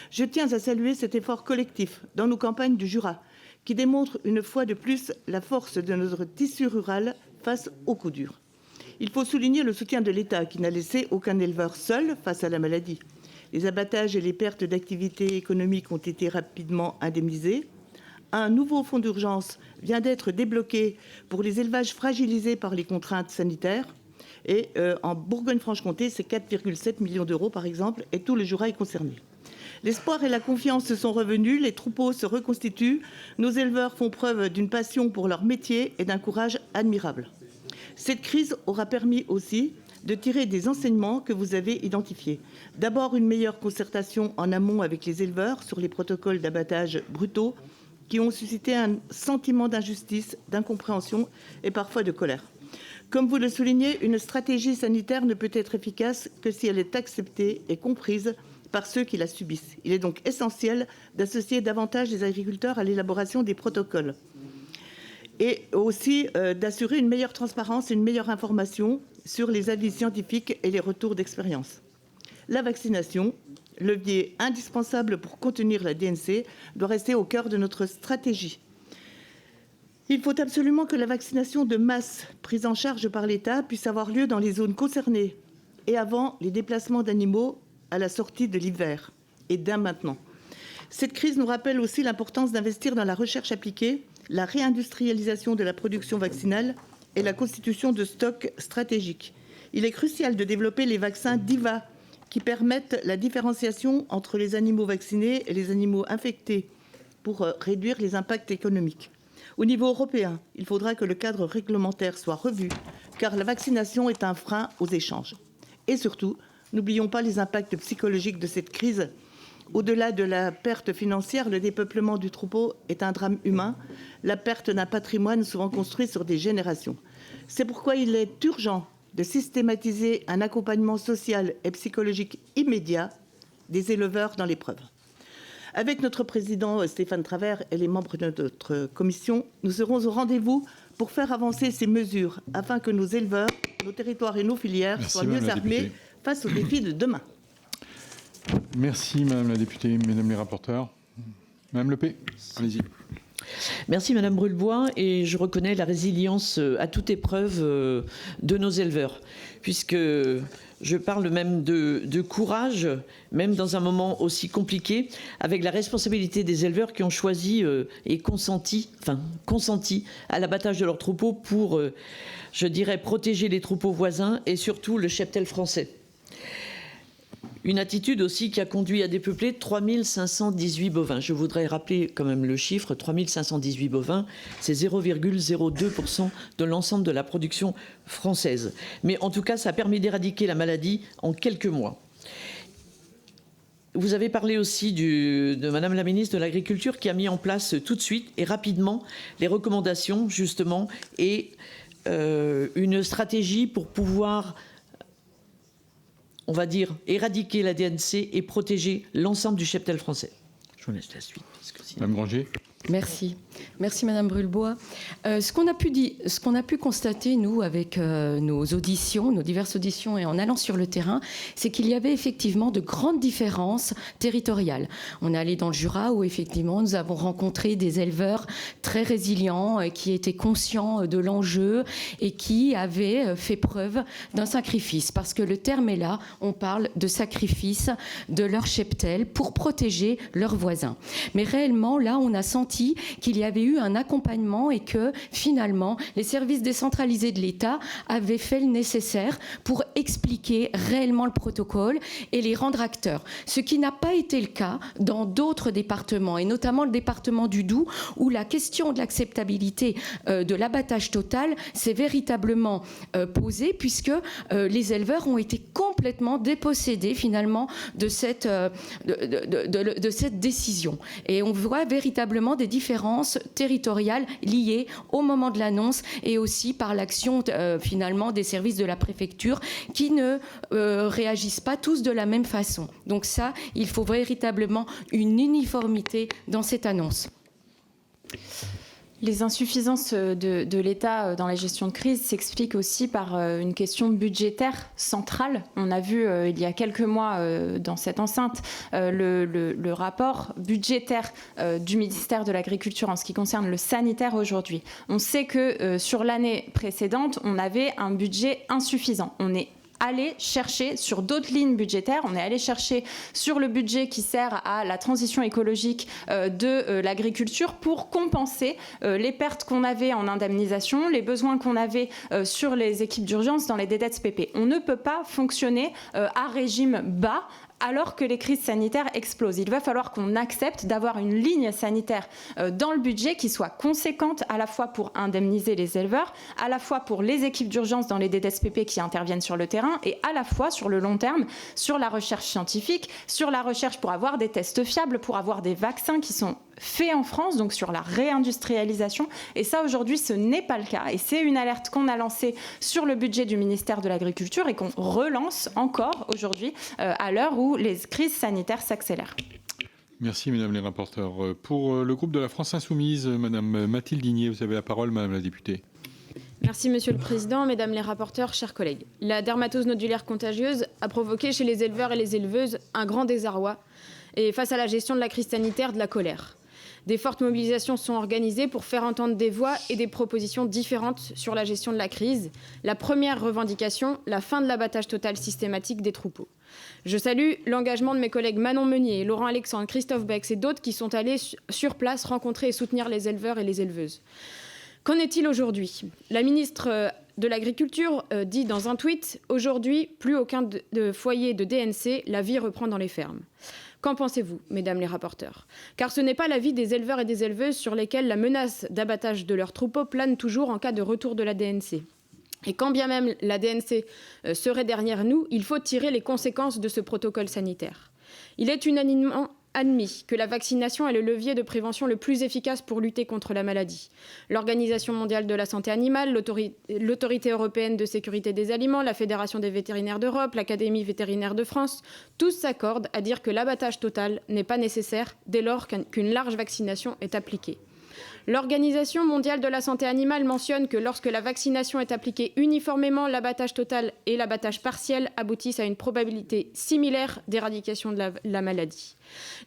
S8: Je tiens à saluer cet effort collectif dans nos campagnes du Jura, qui démontre une fois de plus la force de notre tissu rural face aux coups durs. Il faut souligner le soutien de l'État qui n'a laissé aucun éleveur seul face à la maladie. Les abattages et les pertes d'activité économique ont été rapidement indemnisés. Un nouveau fonds d'urgence vient d'être débloqué pour les élevages fragilisés par les contraintes sanitaires. Et en Bourgogne-Franche-Comté, c'est 4,7 millions d'euros par exemple, et tout le Jura est concerné. L'espoir et la confiance se sont revenus, les troupeaux se reconstituent, nos éleveurs font preuve d'une passion pour leur métier et d'un courage admirable. Cette crise aura permis aussi de tirer des enseignements que vous avez identifiés. D'abord, une meilleure concertation en amont avec les éleveurs sur les protocoles d'abattage brutaux qui ont suscité un sentiment d'injustice, d'incompréhension et parfois de colère. Comme vous le soulignez, une stratégie sanitaire ne peut être efficace que si elle est acceptée et comprise par ceux qui la subissent. Il est donc essentiel d'associer davantage les agriculteurs à l'élaboration des protocoles et aussi d'assurer une meilleure transparence et une meilleure information sur les avis scientifiques et les retours d'expérience. La vaccination, levier indispensable pour contenir la DNC, doit rester au cœur de notre stratégie. Il faut absolument que la vaccination de masse prise en charge par l'État puisse avoir lieu dans les zones concernées et avant les déplacements d'animaux à la sortie de l'hiver et dès maintenant. Cette crise nous rappelle aussi l'importance d'investir dans la recherche appliquée, la réindustrialisation de la production vaccinale et la constitution de stocks stratégiques. Il est crucial de développer les vaccins DIVA qui permettent la différenciation entre les animaux vaccinés et les animaux infectés pour réduire les impacts économiques. Au niveau européen, il faudra que le cadre réglementaire soit revu, car la vaccination est un frein aux échanges. Et surtout, n'oublions pas les impacts psychologiques de cette crise. Au-delà de la perte financière, le dépeuplement du troupeau est un drame humain, la perte d'un patrimoine souvent construit sur des générations. C'est pourquoi il est urgent de systématiser un accompagnement social et psychologique immédiat des éleveurs dans l'épreuve. Avec notre président Stéphane Travert et les membres de notre commission, nous serons au rendez-vous pour faire avancer ces mesures afin que nos éleveurs, nos territoires et nos filières soient mieux armés face aux défis de demain.
S3: Merci Madame la députée, Mesdames les rapporteurs. Madame Lepé, allez-y.
S2: Merci Madame Brulebois, et je reconnais la résilience à toute épreuve de nos éleveurs, puisque je parle même de courage, même dans un moment aussi compliqué, avec la responsabilité des éleveurs qui ont choisi et consenti à l'abattage de leurs troupeaux pour, je dirais, protéger les troupeaux voisins et surtout le cheptel français. Une attitude aussi qui a conduit à dépeupler 3518 bovins. Je voudrais rappeler quand même le chiffre, 3518 bovins, c'est 0,02% de l'ensemble de la production française. Mais en tout cas, ça a permis d'éradiquer la maladie en quelques mois. Vous avez parlé aussi de Madame la ministre de l'Agriculture qui a mis en place tout de suite et rapidement les recommandations justement et une stratégie pour pouvoir, on va dire, éradiquer la DNC et protéger l'ensemble du cheptel français. Je vous laisse la suite.
S3: Madame Granger.
S4: Merci. Merci Madame Brulebois. Ce qu'on a pu constater, nous, avec nos auditions, nos diverses auditions et en allant sur le terrain, c'est qu'il y avait effectivement de grandes différences territoriales. On est allé dans le Jura où effectivement nous avons rencontré des éleveurs très résilients qui étaient conscients de l'enjeu et qui avaient fait preuve d'un sacrifice. Parce que le terme est là, on parle de sacrifice de leur cheptel pour protéger leurs voisins. Mais réellement, là, on a senti qu'il y avait eu un accompagnement et que finalement les services décentralisés de l'État avaient fait le nécessaire pour expliquer réellement le protocole et les rendre acteurs. Ce qui n'a pas été le cas dans d'autres départements et notamment le département du Doubs où la question de l'acceptabilité de l'abattage total s'est véritablement posée puisque les éleveurs ont été complètement dépossédés finalement de cette décision. Et on voit véritablement des différences territoriales liées au moment de l'annonce et aussi par l'action finalement des services de la préfecture qui ne réagissent pas tous de la même façon. Donc ça, il faut véritablement une uniformité dans cette annonce.
S5: Les insuffisances de l'État dans la gestion de crise s'expliquent aussi par une question budgétaire centrale. On a vu il y a quelques mois dans cette enceinte le rapport budgétaire du ministère de l'Agriculture en ce qui concerne le sanitaire aujourd'hui. On sait que sur l'année précédente, on avait un budget insuffisant. On est aller chercher sur d'autres lignes budgétaires. On est allé chercher sur le budget qui sert à la transition écologique de l'agriculture pour compenser les pertes qu'on avait en indemnisation, les besoins qu'on avait sur les équipes d'urgence dans les DDETS-PP. On ne peut pas fonctionner à régime bas alors que les crises sanitaires explosent. Il va falloir qu'on accepte d'avoir une ligne sanitaire dans le budget qui soit conséquente à la fois pour indemniser les éleveurs, à la fois pour les équipes d'urgence dans les DDESPP qui interviennent sur le terrain et à la fois sur le long terme, sur la recherche scientifique, sur la recherche pour avoir des tests fiables, pour avoir des vaccins qui sont faits en France, donc sur la réindustrialisation. Et ça, aujourd'hui, ce n'est pas le cas. Et c'est une alerte qu'on a lancée sur le budget du ministère de l'Agriculture et qu'on relance encore aujourd'hui à l'heure où les crises sanitaires s'accélèrent.
S3: Merci, mesdames les rapporteurs. Pour le groupe de la France Insoumise, madame Mathilde Digné, vous avez la parole, madame la députée.
S9: Merci Monsieur le Président, Mesdames les rapporteurs, chers collègues. La dermatose nodulaire contagieuse a provoqué chez les éleveurs et les éleveuses un grand désarroi et face à la gestion de la crise sanitaire, de la colère. Des fortes mobilisations sont organisées pour faire entendre des voix et des propositions différentes sur la gestion de la crise. La première revendication, la fin de l'abattage total systématique des troupeaux. Je salue l'engagement de mes collègues Manon Meunier, Laurent Alexandre, Christophe Bex et d'autres qui sont allés sur place rencontrer et soutenir les éleveurs et les éleveuses. Qu'en est-il aujourd'hui ? La ministre de l'Agriculture dit dans un tweet « Aujourd'hui, plus aucun de foyer de DNC, la vie reprend dans les fermes ». Qu'en pensez-vous, mesdames les rapporteurs? Car ce n'est pas l'avis des éleveurs et des éleveuses sur lesquels la menace d'abattage de leurs troupeaux plane toujours en cas de retour de la DNC. Et quand bien même la DNC serait derrière nous, il faut tirer les conséquences de ce protocole sanitaire. Il est unanimement admis que la vaccination est le levier de prévention le plus efficace pour lutter contre la maladie. L'Organisation mondiale de la santé animale, l'Autorité européenne de sécurité des aliments, la Fédération des vétérinaires d'Europe, l'Académie vétérinaire de France, tous s'accordent à dire que l'abattage total n'est pas nécessaire dès lors qu'une large vaccination est appliquée. L'Organisation mondiale de la santé animale mentionne que lorsque la vaccination est appliquée uniformément, l'abattage total et l'abattage partiel aboutissent à une probabilité similaire d'éradication de la maladie.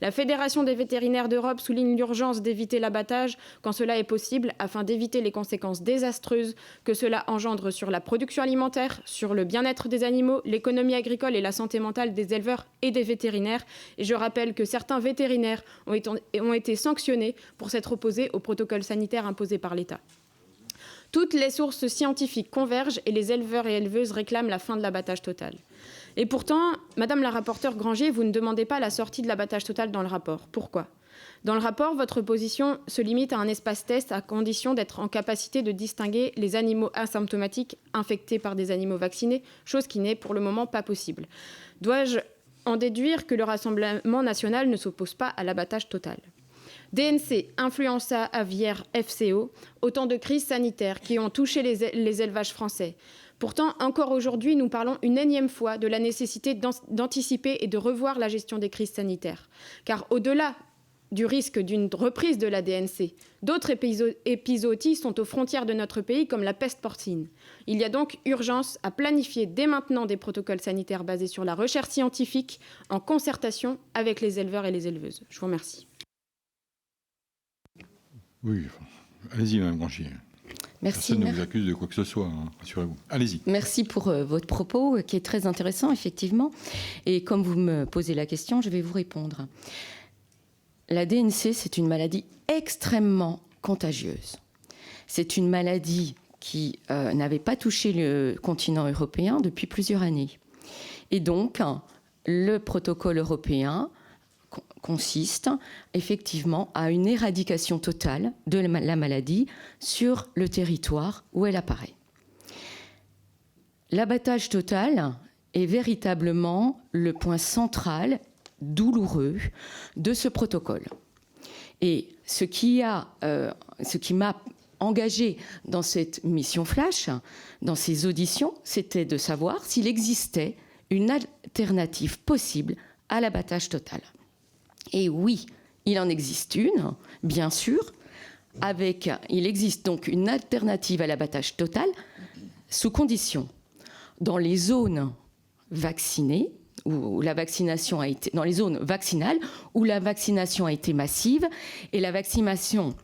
S9: La Fédération des vétérinaires d'Europe souligne l'urgence d'éviter l'abattage quand cela est possible afin d'éviter les conséquences désastreuses que cela engendre sur la production alimentaire, sur le bien-être des animaux, l'économie agricole et la santé mentale des éleveurs et des vétérinaires. Et je rappelle que certains vétérinaires ont été sanctionnés pour s'être opposés au protocole sanitaire imposé par l'État. Toutes les sources scientifiques convergent et les éleveurs et éleveuses réclament la fin de l'abattage total. Et pourtant, Madame la rapporteure Granger, vous ne demandez pas la sortie de l'abattage total dans le rapport. Pourquoi ? Dans le rapport, votre position se limite à un espace test à condition d'être en capacité de distinguer les animaux asymptomatiques infectés par des animaux vaccinés, chose qui n'est pour le moment pas possible. Dois-je en déduire que le Rassemblement national ne s'oppose pas à l'abattage total ? DNC, influenza aviaire, FCO, autant de crises sanitaires qui ont touché les élevages français. Pourtant, encore aujourd'hui, nous parlons une énième fois de la nécessité d'anticiper et de revoir la gestion des crises sanitaires. Car au-delà du risque d'une reprise de la DNC, d'autres épizooties sont aux frontières de notre pays, comme la peste porcine. Il y a donc urgence à planifier dès maintenant des protocoles sanitaires basés sur la recherche scientifique, en concertation avec les éleveurs et les éleveuses. Je vous remercie.
S3: Oui, allez-y, Mme Granger.
S4: Merci.
S3: Personne ne vous accuse de quoi que ce soit, hein, rassurez-vous. Allez-y.
S4: Merci pour votre propos, qui est très intéressant, effectivement. Et comme vous me posez la question, je vais vous répondre. La DNC, c'est une maladie extrêmement contagieuse. C'est une maladie qui n'avait pas touché le continent européen depuis plusieurs années. Et donc, le protocole européen consiste effectivement à une éradication totale de la maladie sur le territoire où elle apparaît. L'abattage total est véritablement le point central, douloureux, de ce protocole. Et ce qui m'a engagée dans cette mission flash, dans ces auditions, c'était de savoir s'il existait une alternative possible à l'abattage total. Et oui, il en existe une, bien sûr. Il existe donc une alternative à l'abattage total sous condition. Dans les zones vaccinées, où la vaccination a été, dans les zones vaccinales, où la vaccination a été massive, et la vaccination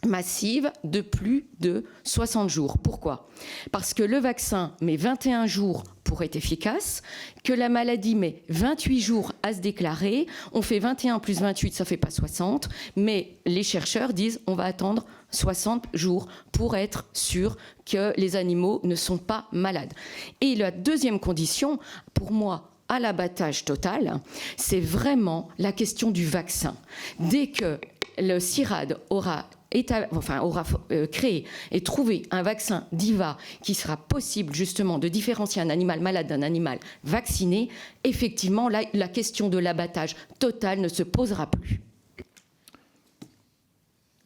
S4: massive de plus de 60 jours. Pourquoi ? Parce que le vaccin met 21 jours pour être efficace, que la maladie met 28 jours à se déclarer. On fait 21 plus 28, ça ne fait pas 60, mais les chercheurs disent on va attendre 60 jours pour être sûr que les animaux ne sont pas malades. Et la deuxième condition, pour moi, à l'abattage total, c'est vraiment la question du vaccin. Dès que le CIRAD aura créé et trouvé un vaccin d'IVA qui sera possible justement de différencier un animal malade d'un animal vacciné, effectivement, là, la question de l'abattage total ne se posera plus.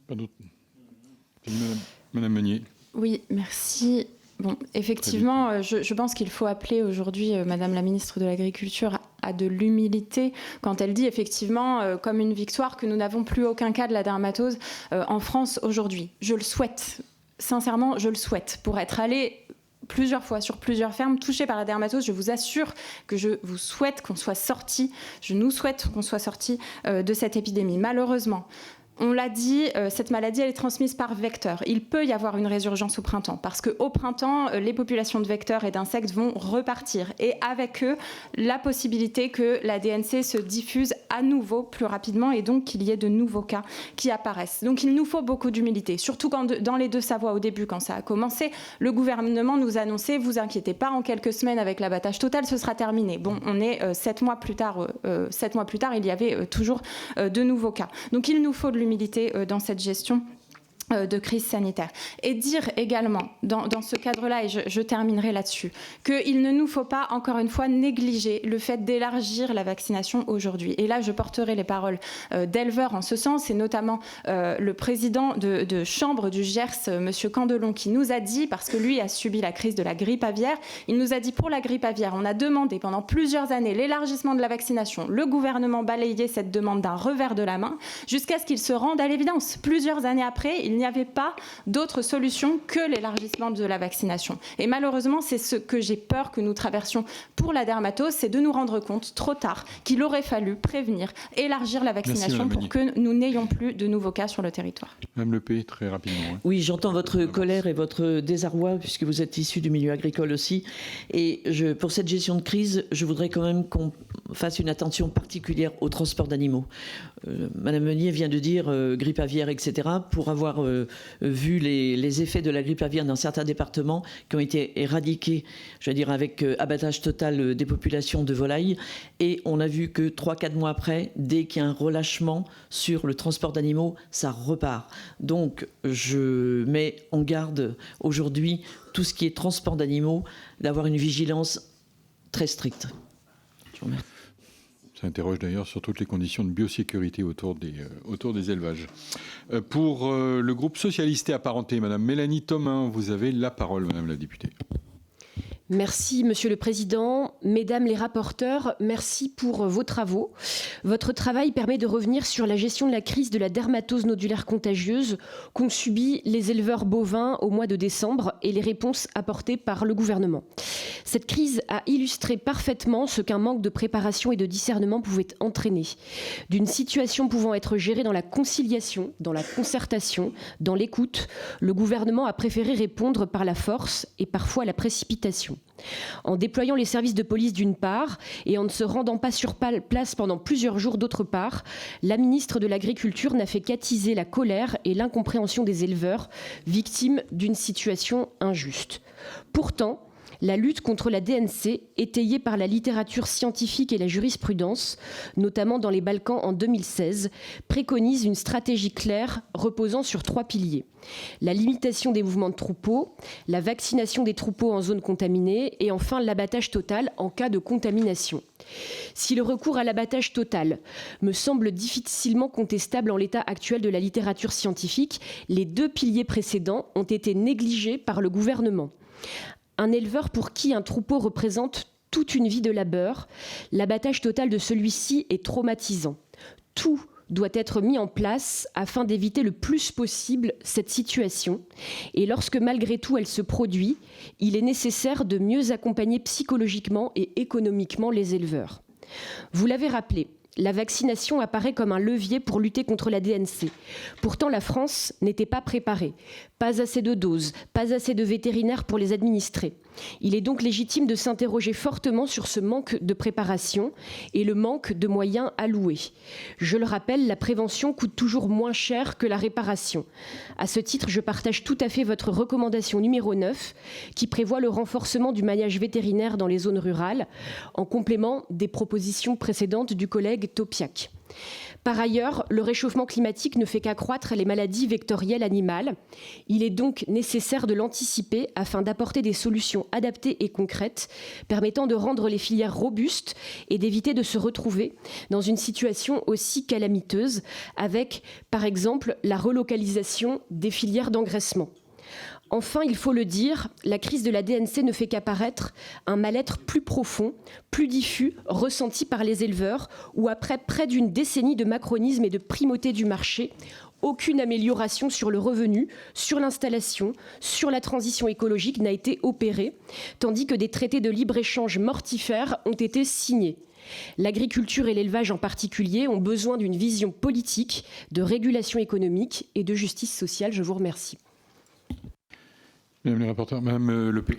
S3: Pas d'autre. Madame Meunier.
S5: Oui, merci. Bon, effectivement, je pense qu'il faut appeler aujourd'hui Madame la ministre de l'Agriculture à de l'humilité quand elle dit effectivement, comme une victoire, que nous n'avons plus aucun cas de la dermatose en France aujourd'hui. Je le souhaite, sincèrement, je le souhaite. Pour être allée plusieurs fois sur plusieurs fermes touchées par la dermatose, je vous assure que je vous souhaite qu'on soit sorti, je nous souhaite qu'on soit sorti de cette épidémie. Malheureusement, On l'a dit, cette maladie, elle est transmise par vecteur. Il peut y avoir une résurgence au printemps, parce qu'au printemps, les populations de vecteurs et d'insectes vont repartir. Et avec eux, la possibilité que la DNC se diffuse à nouveau plus rapidement et donc qu'il y ait de nouveaux cas qui apparaissent. Donc il nous faut beaucoup d'humilité, surtout quand dans les Deux-Savoies, au début, quand ça a commencé, le gouvernement nous annonçait, vous inquiétez pas, en quelques semaines avec l'abattage total, ce sera terminé. Bon, on est 7 mois plus tard, il y avait toujours de nouveaux cas. Donc il nous faut de l'humilité dans cette gestion de crise sanitaire. Et dire également, dans ce cadre-là, et je terminerai là-dessus, qu'il ne nous faut pas, encore une fois, négliger le fait d'élargir la vaccination aujourd'hui. Et là, je porterai les paroles d'éleveurs en ce sens, et notamment le président de chambre du Gers, M. Candelon, qui nous a dit, parce que lui a subi la crise de la grippe aviaire, il nous a dit pour la grippe aviaire, on a demandé pendant plusieurs années l'élargissement de la vaccination. Le gouvernement balayait cette demande d'un revers de la main, jusqu'à ce qu'il se rende à l'évidence. Plusieurs années après, il n'y avait pas d'autre solution que l'élargissement de la vaccination. Et malheureusement, c'est ce que j'ai peur que nous traversions pour la dermatose, c'est de nous rendre compte trop tard qu'il aurait fallu prévenir, élargir la vaccination pour que nous n'ayons plus de nouveaux cas sur le territoire.
S3: Madame Lepay, très rapidement. Hein.
S2: Oui, j'entends votre colère et votre désarroi, puisque vous êtes issu du milieu agricole aussi. Et pour cette gestion de crise, je voudrais quand même qu'on fasse une attention particulière au transport d'animaux. Madame Meunier vient de dire grippe aviaire, etc. Pour avoir vu les effets de la grippe aviaire dans certains départements qui ont été éradiqués, je veux dire, avec abattage total des populations de volailles. Et on a vu que 3-4 mois après, dès qu'il y a un relâchement sur le transport d'animaux, ça repart. Donc, je mets en garde aujourd'hui tout ce qui est transport d'animaux, d'avoir une vigilance très stricte. Je vous remercie.
S3: Ça interroge d'ailleurs sur toutes les conditions de biosécurité autour des élevages. Pour le groupe socialiste et apparenté, Madame Mélanie Thomain, vous avez la parole, Madame la députée.
S10: Merci, Monsieur le Président. Mesdames les rapporteurs, merci pour vos travaux. Votre travail permet de revenir sur la gestion de la crise de la dermatose nodulaire contagieuse qu'ont subi les éleveurs bovins au mois de décembre et les réponses apportées par le gouvernement. Cette crise a illustré parfaitement ce qu'un manque de préparation et de discernement pouvait entraîner. D'une situation pouvant être gérée dans la conciliation, dans la concertation, dans l'écoute, le gouvernement a préféré répondre par la force et parfois la précipitation. En déployant les services de police d'une part et en ne se rendant pas sur place pendant plusieurs jours d'autre part, la ministre de l'Agriculture n'a fait qu'attiser la colère et l'incompréhension des éleveurs, victimes d'une situation injuste. Pourtant, la lutte contre la DNC, étayée par la littérature scientifique et la jurisprudence, notamment dans les Balkans en 2016, préconise une stratégie claire reposant sur 3 piliers. La limitation des mouvements de troupeaux, la vaccination des troupeaux en zone contaminée et enfin l'abattage total en cas de contamination. Si le recours à l'abattage total me semble difficilement contestable en l'état actuel de la littérature scientifique, les 2 piliers précédents ont été négligés par le gouvernement. Un éleveur pour qui un troupeau représente toute une vie de labeur, l'abattage total de celui-ci est traumatisant. Tout doit être mis en place afin d'éviter le plus possible cette situation. Et lorsque malgré tout elle se produit, il est nécessaire de mieux accompagner psychologiquement et économiquement les éleveurs. Vous l'avez rappelé, la vaccination apparaît comme un levier pour lutter contre la DNC. Pourtant, la France n'était pas préparée. Pas assez de doses, pas assez de vétérinaires pour les administrer. Il est donc légitime de s'interroger fortement sur ce manque de préparation et le manque de moyens alloués. Je le rappelle, la prévention coûte toujours moins cher que la réparation. À ce titre, je partage tout à fait votre recommandation numéro 9 qui prévoit le renforcement du maillage vétérinaire dans les zones rurales, en complément des propositions précédentes du collègue Topiak. Par ailleurs, le réchauffement climatique ne fait qu'accroître les maladies vectorielles animales. Il est donc nécessaire de l'anticiper afin d'apporter des solutions adaptées et concrètes permettant de rendre les filières robustes et d'éviter de se retrouver dans une situation aussi calamiteuse avec, par exemple, la relocalisation des filières d'engraissement. Enfin, il faut le dire, la crise de la DNC ne fait qu'apparaître un mal-être plus profond, plus diffus, ressenti par les éleveurs, où après près d'une décennie de macronisme et de primauté du marché, aucune amélioration sur le revenu, sur l'installation, sur la transition écologique n'a été opérée, tandis que des traités de libre-échange mortifères ont été signés. L'agriculture et l'élevage en particulier ont besoin d'une vision politique, de régulation économique et de justice sociale. Je vous remercie.
S3: Madame le rapporteur, Madame Lepé.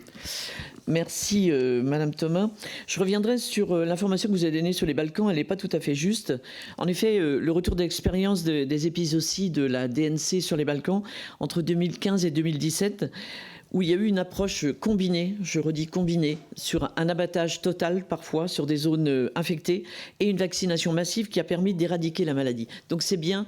S2: Merci Madame Thomas. Je reviendrai sur l'information que vous avez donnée sur les Balkans. Elle n'est pas tout à fait juste. En effet, le retour d'expérience des épisodies de la DNC sur les Balkans entre 2015 et 2017, où il y a eu une approche combinée, je redis combinée, sur un abattage total parfois sur des zones infectées et une vaccination massive qui a permis d'éradiquer la maladie. Donc c'est bien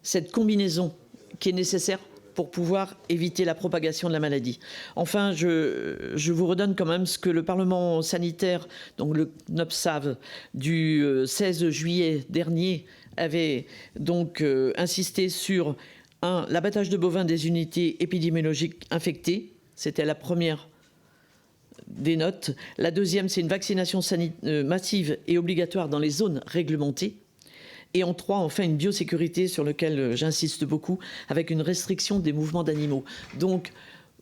S2: cette combinaison qui est nécessaire pour pouvoir éviter la propagation de la maladie. Enfin, je vous redonne quand même ce que le Parlement sanitaire, donc le NOPSAV, du 16 juillet dernier, avait donc insisté sur l'abattage de bovins des unités épidémiologiques infectées. C'était la première des notes. La deuxième, c'est une vaccination massive et obligatoire dans les zones réglementées. Et en 3, enfin, une biosécurité sur laquelle j'insiste beaucoup, avec une restriction des mouvements d'animaux. Donc,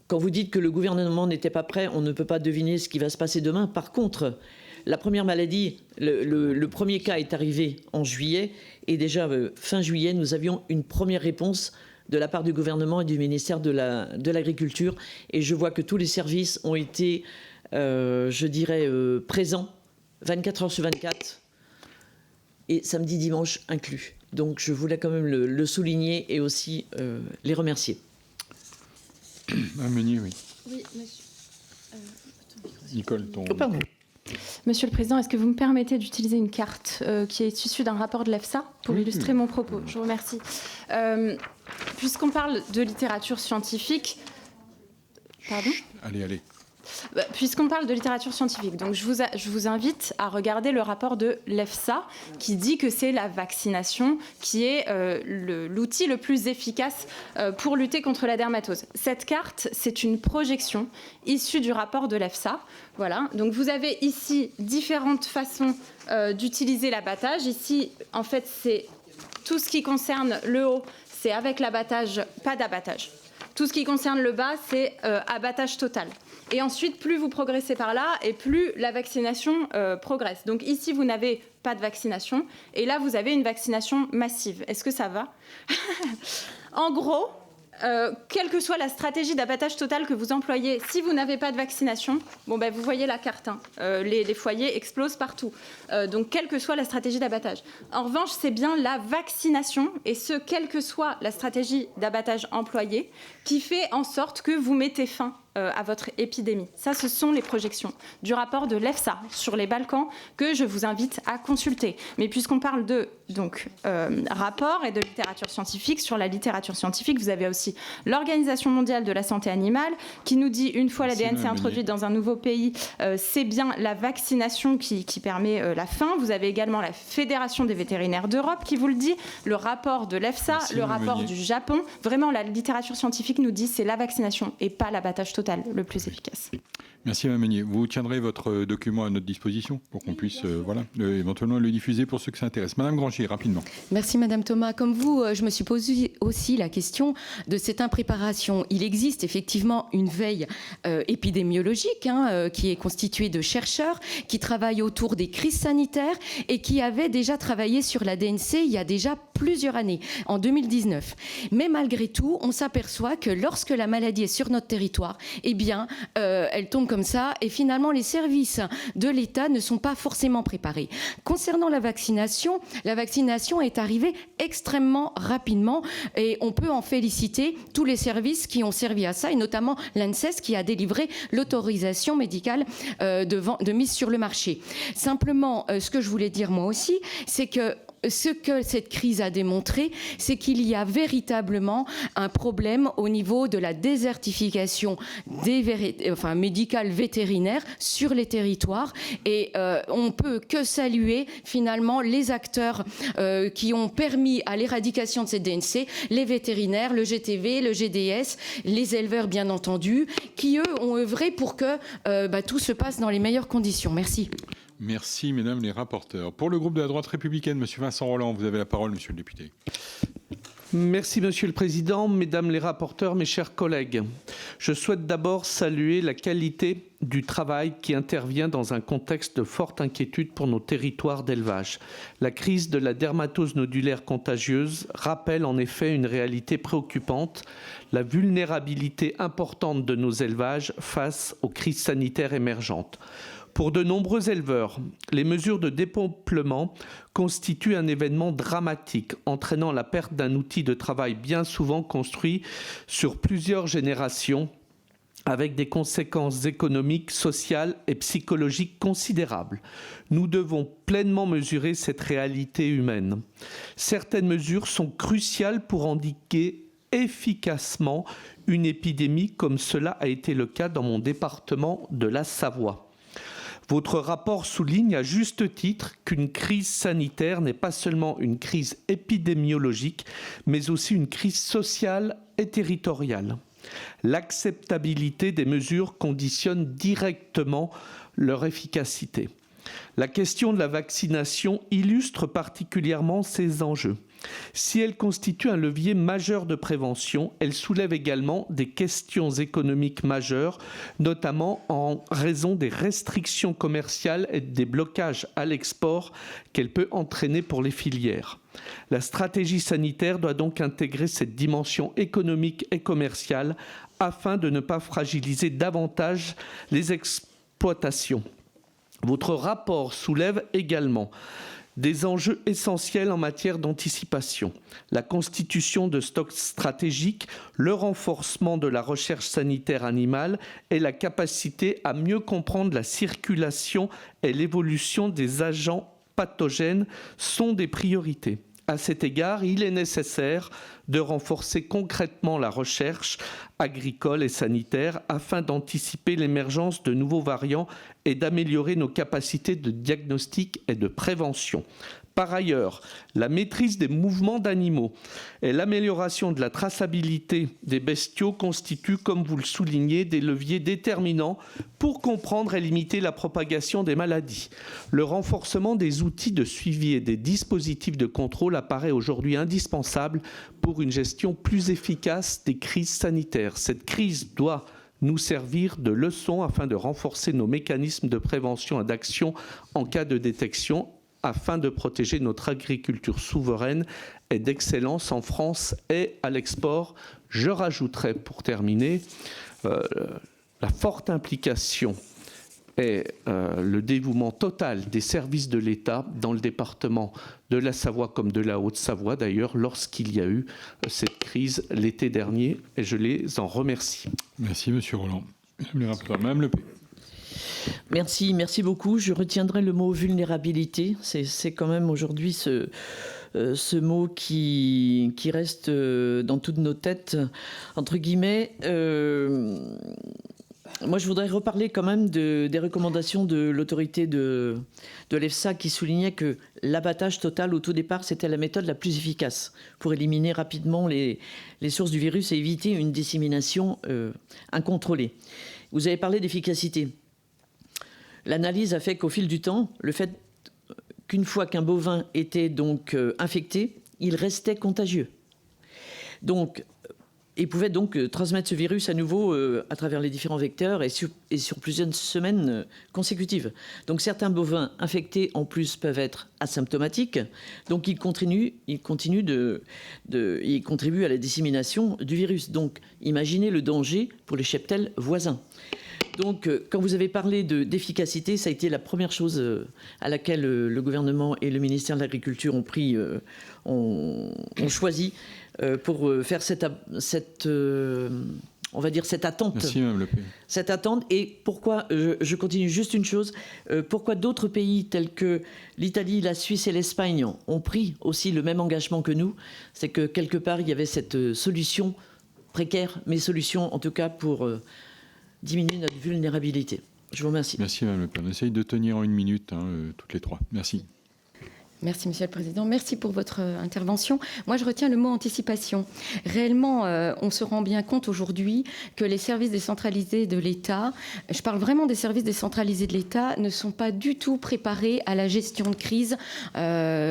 S2: quand vous dites que le gouvernement n'était pas prêt, on ne peut pas deviner ce qui va se passer demain. Par contre, la première maladie, le premier cas est arrivé en juillet. Et déjà, fin juillet, nous avions une première réponse de la part du gouvernement et du ministère de l'Agriculture. Et je vois que tous les services ont été, je dirais, présents 24 heures sur 24. Et samedi, dimanche inclus. Donc je voulais quand même le souligner et aussi les remercier.
S3: Madame Meunier, oui.
S5: Oui, monsieur.
S3: Nicole, ton...
S2: pardon.
S5: Monsieur le Président, est-ce que vous me permettez d'utiliser une carte qui est issue d'un rapport de l'EFSA pour illustrer mon propos? Je vous remercie. Puisqu'on parle de littérature scientifique... Pardon ?
S3: Allez.
S5: Puisqu'on parle de littérature scientifique, donc je vous invite à regarder le rapport de l'EFSA qui dit que c'est la vaccination qui est l'outil le plus efficace pour lutter contre la dermatose. Cette carte, c'est une projection issue du rapport de l'EFSA. Voilà. Donc vous avez ici différentes façons d'utiliser l'abattage. Ici, en fait, c'est tout ce qui concerne le haut, c'est avec l'abattage, pas d'abattage. Tout ce qui concerne le bas, c'est abattage total. Et ensuite, plus vous progressez par là, et plus la vaccination progresse. Donc ici, vous n'avez pas de vaccination, et là, vous avez une vaccination massive. Est-ce que ça va? En gros, quelle que soit la stratégie d'abattage total que vous employez, si vous n'avez pas de vaccination, bon, ben, vous voyez la carte, hein, les foyers explosent partout. Donc, quelle que soit la stratégie d'abattage. En revanche, c'est bien la vaccination, et ce, quelle que soit la stratégie d'abattage employée, qui fait en sorte que vous mettez fin à votre épidémie. Ça, ce sont les projections du rapport de l'EFSA sur les Balkans que je vous invite à consulter. Mais puisqu'on parle de rapport et de littérature scientifique, sur la littérature scientifique, vous avez aussi l'Organisation mondiale de la santé animale qui nous dit, une fois la DNC introduite dans un nouveau pays, c'est bien la vaccination qui permet la fin. Vous avez également la Fédération des vétérinaires d'Europe qui vous le dit, le rapport de l'EFSA, le rapport du Japon. Vraiment, la littérature scientifique nous dit c'est la vaccination et pas l'abattage total le plus efficace.
S3: Merci Mme Meunier. Vous tiendrez votre document à notre disposition pour qu'on puisse éventuellement le diffuser pour ceux que ça intéresse. Madame Grangier, rapidement.
S4: Merci Madame Thomas. Comme vous, je me suis posé aussi la question de cette impréparation. Il existe effectivement une veille épidémiologique qui est constituée de chercheurs qui travaillent autour des crises sanitaires et qui avaient déjà travaillé sur la DNC il y a déjà plusieurs années, en 2019. Mais malgré tout, on s'aperçoit que lorsque la maladie est sur notre territoire, eh bien, elle tombe comme ça et finalement les services de l'État ne sont pas forcément préparés. Concernant la vaccination est arrivée extrêmement rapidement et on peut en féliciter tous les services qui ont servi à ça et notamment l'ANSES qui a délivré l'autorisation médicale de mise sur le marché. Simplement, ce que je voulais dire moi aussi, c'est que ce que cette crise a démontré, c'est qu'il y a véritablement un problème au niveau de la désertification médicale vétérinaire sur les territoires. Et on peut que saluer finalement les acteurs qui ont permis à l'éradication de cette DNC, les vétérinaires, le GTV, le GDS, les éleveurs bien entendu, qui eux ont œuvré pour que tout se passe dans les meilleures conditions. Merci.
S3: Merci, mesdames les rapporteurs. Pour le groupe de la droite républicaine, monsieur Vincent Rolland, vous avez la parole, monsieur le député.
S7: Merci Monsieur le Président, Mesdames les rapporteurs, mes chers collègues. Je souhaite d'abord saluer la qualité du travail qui intervient dans un contexte de forte inquiétude pour nos territoires d'élevage. La crise de la dermatose nodulaire contagieuse rappelle en effet une réalité préoccupante, la vulnérabilité importante de nos élevages face aux crises sanitaires émergentes. Pour de nombreux éleveurs, les mesures de dépeuplement constituent un événement dramatique, entraînant la perte d'un outil de travail bien souvent construit sur plusieurs générations, avec des conséquences économiques, sociales et psychologiques considérables. Nous devons pleinement mesurer cette réalité humaine. Certaines mesures sont cruciales pour endiguer efficacement une épidémie, comme cela a été le cas dans mon département de la Savoie. Votre rapport souligne à juste titre qu'une crise sanitaire n'est pas seulement une crise épidémiologique, mais aussi une crise sociale et territoriale. L'acceptabilité des mesures conditionne directement leur efficacité. La question de la vaccination illustre particulièrement ces enjeux. Si elle constitue un levier majeur de prévention, elle soulève également des questions économiques majeures, notamment en raison des restrictions commerciales et des blocages à l'export qu'elle peut entraîner pour les filières. La stratégie sanitaire doit donc intégrer cette dimension économique et commerciale afin de ne pas fragiliser davantage les exploitations. Votre rapport soulève également des enjeux essentiels en matière d'anticipation, la constitution de stocks stratégiques, le renforcement de la recherche sanitaire animale et la capacité à mieux comprendre la circulation et l'évolution des agents pathogènes sont des priorités. À cet égard, il est nécessaire de renforcer concrètement la recherche agricole et sanitaire afin d'anticiper l'émergence de nouveaux variants et d'améliorer nos capacités de diagnostic et de prévention. Par ailleurs, la maîtrise des mouvements d'animaux et l'amélioration de la traçabilité des bestiaux constituent, comme vous le soulignez, des leviers déterminants pour comprendre et limiter la propagation des maladies. Le renforcement des outils de suivi et des dispositifs de contrôle apparaît aujourd'hui indispensable pour une gestion plus efficace des crises sanitaires. Cette crise doit nous servir de leçon afin de renforcer nos mécanismes de prévention et d'action en cas de détection, afin de protéger notre agriculture souveraine et d'excellence en France et à l'export. Je rajouterai pour terminer la forte implication et le dévouement total des services de l'État dans le département de la Savoie comme de la Haute-Savoie d'ailleurs lorsqu'il y a eu cette crise l'été dernier et je les en remercie.
S3: Merci Monsieur Roland. Madame Le Pen.
S2: Merci beaucoup. Je retiendrai le mot vulnérabilité. C'est quand même aujourd'hui ce mot qui reste dans toutes nos têtes, entre guillemets. Moi, je voudrais reparler quand même des recommandations de l'autorité de l'EFSA qui soulignait que l'abattage total au tout départ, c'était la méthode la plus efficace pour éliminer rapidement les sources du virus et éviter une dissémination incontrôlée. Vous avez parlé d'efficacité. L'analyse a fait qu'au fil du temps, le fait qu'une fois qu'un bovin était donc infecté, il restait contagieux. Donc, il pouvait donc transmettre ce virus à nouveau à travers les différents vecteurs et sur plusieurs semaines consécutives. Donc certains bovins infectés en plus peuvent être asymptomatiques, donc ils contribuent à la dissémination du virus. Donc imaginez le danger pour les cheptels voisins. Donc, quand vous avez parlé d'efficacité, ça a été la première chose à laquelle le gouvernement et le ministère de l'Agriculture ont choisi pour faire cette attente.
S3: Merci, Mme Le Pen.
S2: Cette attente. Et pourquoi, je continue juste une chose, pourquoi d'autres pays tels que l'Italie, la Suisse et l'Espagne ont pris aussi le même engagement que nous, c'est que quelque part, il y avait cette solution précaire, mais solution en tout cas pour diminuer notre vulnérabilité. Je vous remercie.
S3: Merci Mme Le Pen. On essaye de tenir en une minute, toutes les trois. Merci.
S4: Merci, Monsieur le Président. Merci pour votre intervention. Moi, je retiens le mot anticipation. Réellement, on se rend bien compte aujourd'hui que les services décentralisés de l'État, je parle vraiment des services décentralisés de l'État, ne sont pas du tout préparés à la gestion de crise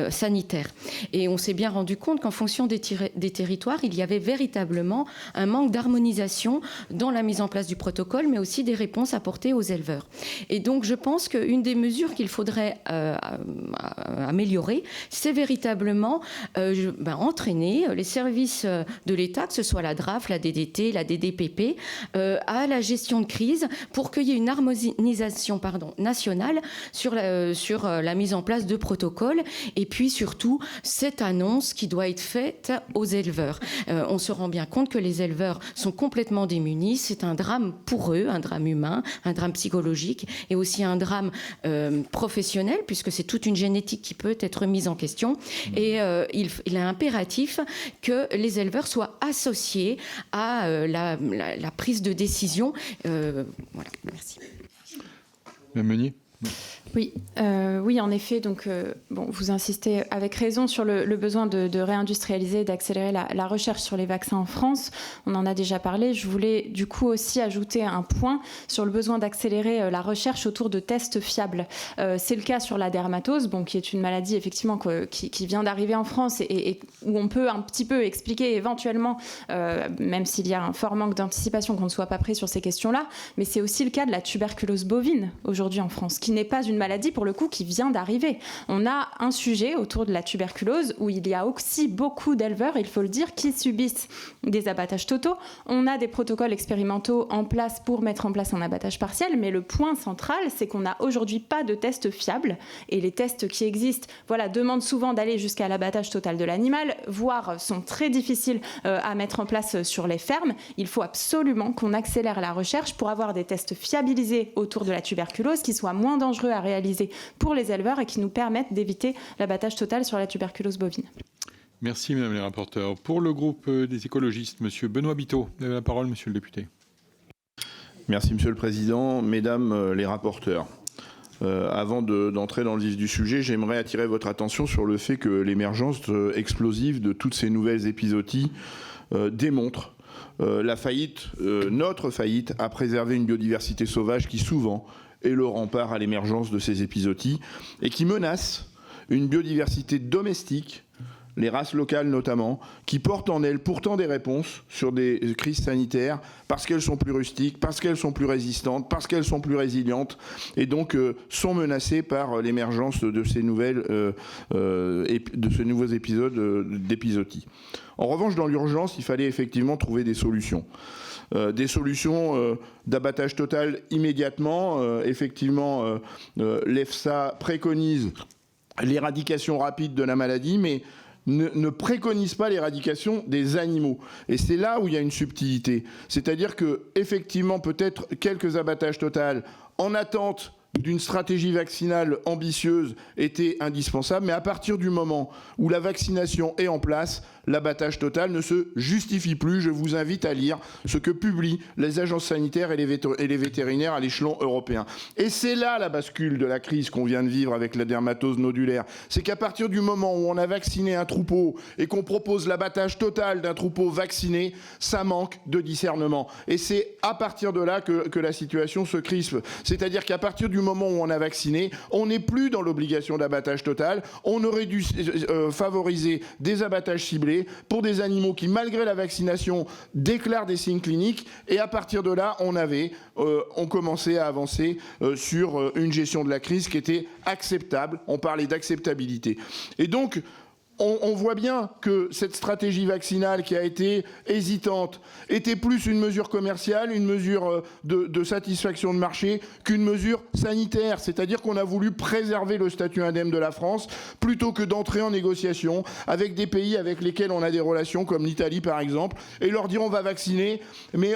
S4: sanitaire. Et on s'est bien rendu compte qu'en fonction des territoires, il y avait véritablement un manque d'harmonisation dans la mise en place du protocole, mais aussi des réponses apportées aux éleveurs. Et donc, je pense qu'une des mesures qu'il faudrait améliorer, c'est véritablement entraîner les services de l'État, que ce soit la DRAF, la DDT, la DDPP, à la gestion de crise pour qu'il y ait une harmonisation nationale sur la mise en place de protocoles et puis surtout cette annonce qui doit être faite aux éleveurs. On se rend bien compte que les éleveurs sont complètement démunis. C'est un drame pour eux, un drame humain, un drame psychologique et aussi un drame professionnel puisque c'est toute une génétique qui peut être mise en question et il est impératif que les éleveurs soient associés à la prise de décision. Voilà, merci.
S3: Mme Meunier.
S5: Oui, en effet. Donc, vous insistez avec raison sur le besoin de réindustrialiser, d'accélérer la recherche sur les vaccins en France. On en a déjà parlé. Je voulais du coup aussi ajouter un point sur le besoin d'accélérer la recherche autour de tests fiables. C'est le cas sur la dermatose, qui est une maladie effectivement qui vient d'arriver en France et où on peut un petit peu expliquer éventuellement, même s'il y a un fort manque d'anticipation, qu'on ne soit pas prêt sur ces questions-là. Mais c'est aussi le cas de la tuberculose bovine aujourd'hui en France, qui n'est pas une maladie pour le coup qui vient d'arriver. On a un sujet autour de la tuberculose où il y a aussi beaucoup d'éleveurs, il faut le dire, qui subissent des abattages totaux. On a des protocoles expérimentaux en place pour mettre en place un abattage partiel, mais le point central, c'est qu'on n'a aujourd'hui pas de tests fiables et les tests qui existent, demandent souvent d'aller jusqu'à l'abattage total de l'animal, voire sont très difficiles à mettre en place sur les fermes. Il faut absolument qu'on accélère la recherche pour avoir des tests fiabilisés autour de la tuberculose qui soient moins dangereux à réaliser pour les éleveurs et qui nous permettent d'éviter l'abattage total sur la tuberculose bovine.
S3: Merci, Madame la rapporteure. Pour le groupe des écologistes, Monsieur Benoît Biteau, vous avez la parole, Monsieur le député.
S11: Merci, Monsieur le Président. Mesdames les rapporteurs, avant d'entrer dans le vif du sujet, j'aimerais attirer votre attention sur le fait que l'émergence explosive de toutes ces nouvelles épizooties démontre notre faillite à préserver une biodiversité sauvage qui souvent est le rempart à l'émergence de ces épizooties et qui menace une biodiversité domestique, les races locales notamment, qui portent en elles pourtant des réponses sur des crises sanitaires parce qu'elles sont plus rustiques, parce qu'elles sont plus résistantes, parce qu'elles sont plus résilientes et donc sont menacées par l'émergence de ces nouveaux épisodes d'épizootie. En revanche, dans l'urgence, il fallait effectivement trouver des solutions. Des solutions d'abattage total immédiatement. Effectivement, l'EFSA préconise l'éradication rapide de la maladie, mais ne préconise pas l'éradication des animaux. Et c'est là où il y a une subtilité. C'est-à-dire que, effectivement, peut-être quelques abattages totaux en attente d'une stratégie vaccinale ambitieuse était indispensable, mais à partir du moment où la vaccination est en place, l'abattage total ne se justifie plus. Je vous invite à lire ce que publient les agences sanitaires et les vétérinaires à l'échelon européen. Et c'est là la bascule de la crise qu'on vient de vivre avec la dermatose nodulaire. C'est qu'à partir du moment où on a vacciné un troupeau et qu'on propose l'abattage total d'un troupeau vacciné, ça manque de discernement. Et c'est à partir de là que la situation se crispe. C'est-à-dire qu'à partir du moment où on a vacciné, on n'est plus dans l'obligation d'abattage total. On aurait dû favoriser des abattages ciblés pour des animaux qui, malgré la vaccination, déclarent des signes cliniques. Et à partir de là, on commençait à avancer sur une gestion de la crise qui était acceptable. On parlait d'acceptabilité. Et donc, on voit bien que cette stratégie vaccinale qui a été hésitante était plus une mesure commerciale, une mesure de satisfaction de marché qu'une mesure sanitaire. C'est-à-dire qu'on a voulu préserver le statut indemne de la France plutôt que d'entrer en négociation avec des pays avec lesquels on a des relations, comme l'Italie par exemple, et leur dire on va vacciner, mais